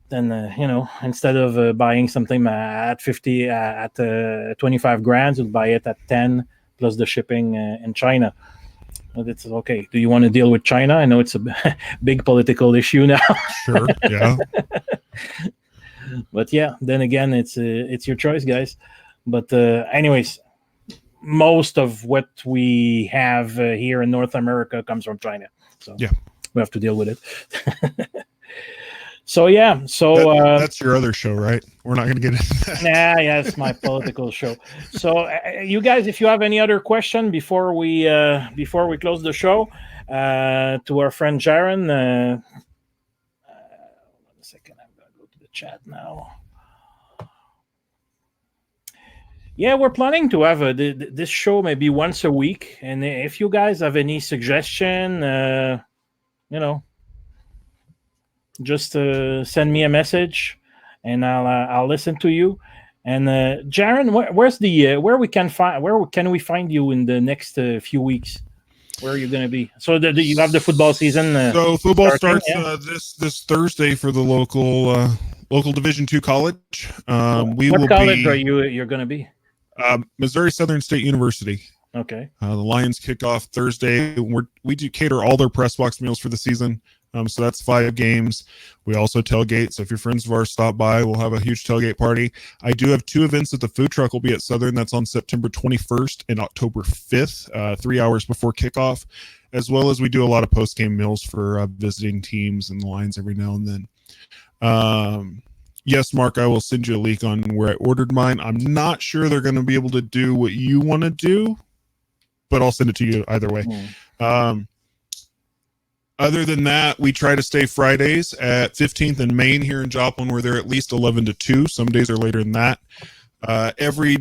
A: then instead of buying something at 25 grand, you'll buy it at 10 plus the shipping in China. But it's okay. Do you want to deal with China? I know it's a big political issue now.
B: Sure. Yeah.
A: But yeah, then again, it's your choice, guys. But anyways, most of what we have here in North America comes from China. So
B: yeah,
A: we have to deal with it. So yeah,
B: that's your other show, right? We're not going to get into that.
A: Yeah, it's my political show. So you guys, if you have any other question before we close the show, to our friend Jarren. Hold on a second, I'm going to go to the chat now. Yeah, we're planning to have this show maybe once a week, and if you guys have any suggestion, just send me a message, and I'll listen to you. And Jarren, where can we find you in the next few weeks? Where are you going to be? So you have the football season.
B: So football starts this Thursday for the local Division II college.
A: What college are you're going to be?
B: Missouri Southern State University.
A: Okay.
B: The Lions kick off Thursday. We do cater all their press box meals for the season. So that's 5 games. We also tailgate. So if your friends of ours stop by, we'll have a huge tailgate party. I do have 2 events at the food truck. Will be at Southern. That's on September 21st and October 5th, 3 hours before kickoff, as well as we do a lot of post-game meals for visiting teams and the Lions every now and then. Yes, Mark, I will send you a link on where I ordered mine. I'm not sure they're going to be able to do what you want to do, but I'll send it to you either way. Other than that, we try to stay Fridays at 15th and Main here in Joplin, where they're at least 11 to 2. Some days are later than that. Every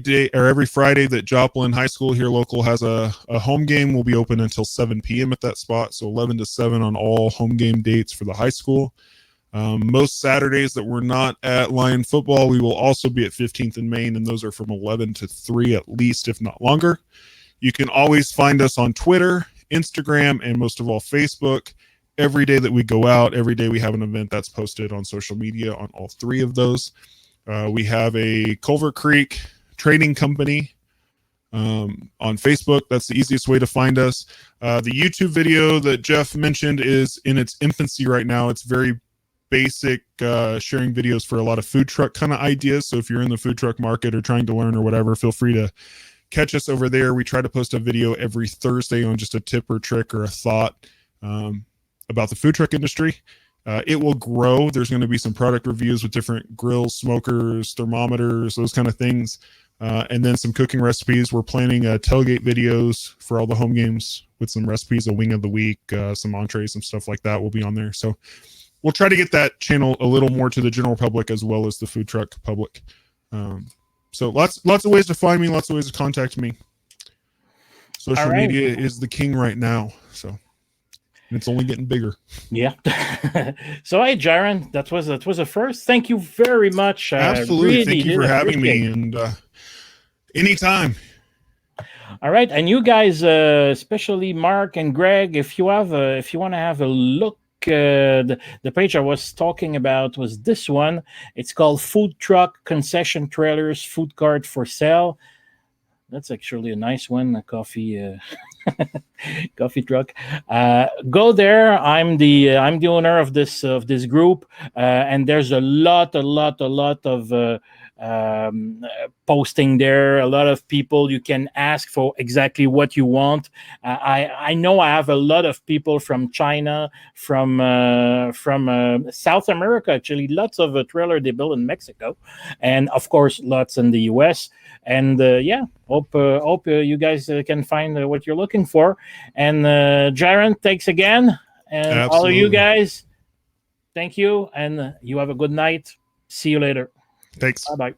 B: Friday that Joplin High School here local has a home game, will be open until 7 p.m. at that spot. So 11 to 7 on all home game dates for the high school. Most Saturdays that we're not at Lion football, we will also be at 15th and Main, and those are from 11 to 3 at least, if not longer. You can always find us on Twitter, Instagram, and most of all, Facebook. Every day that we go out, every day we have an event that's posted on social media on all 3 of those. We have a Culver Creek trading company on Facebook. That's the easiest way to find us. The YouTube video that Jeff mentioned is in its infancy right now. It's very basic, sharing videos for a lot of food truck kind of ideas. So if you're in the food truck market or trying to learn or whatever, feel free to catch us over there. We try to post a video every Thursday on just a tip or trick or a thought about the food truck industry. It will grow. There's going to be some product reviews with different grills, smokers, thermometers, those kind of things. And then some cooking recipes. We're planning tailgate videos for all the home games with some recipes, a wing of the week, some entrees, some stuff like that will be on there. So we'll try to get that channel a little more to the general public as well as the food truck public. So lots of ways to find me, lots of ways to contact me. Social media is the king right now. So it's only getting bigger. Yeah.
A: So, hey, Jarren, that was a first. Thank you very much.
B: Absolutely. Really, thank you for having me. And anytime.
A: All right. And you guys, especially Mark and Greg, if you want to have a look, the page I was talking about was this one. It's called Food Truck Concession Trailers Food Cart for Sale. That's actually a nice one, a coffee coffee truck. Go there. I'm the owner of this group, and there's a lot of posting there. A lot of people, you can ask for exactly what you want. I know I have a lot of people from China, from South America, actually, lots of trailer they build in Mexico, and of course lots in the US. And hope you guys can find what you're looking for. And Jarren, thanks again, and Absolutely. All of you guys, thank you, and you have a good night. See you later.
B: Thanks.
A: Bye-bye.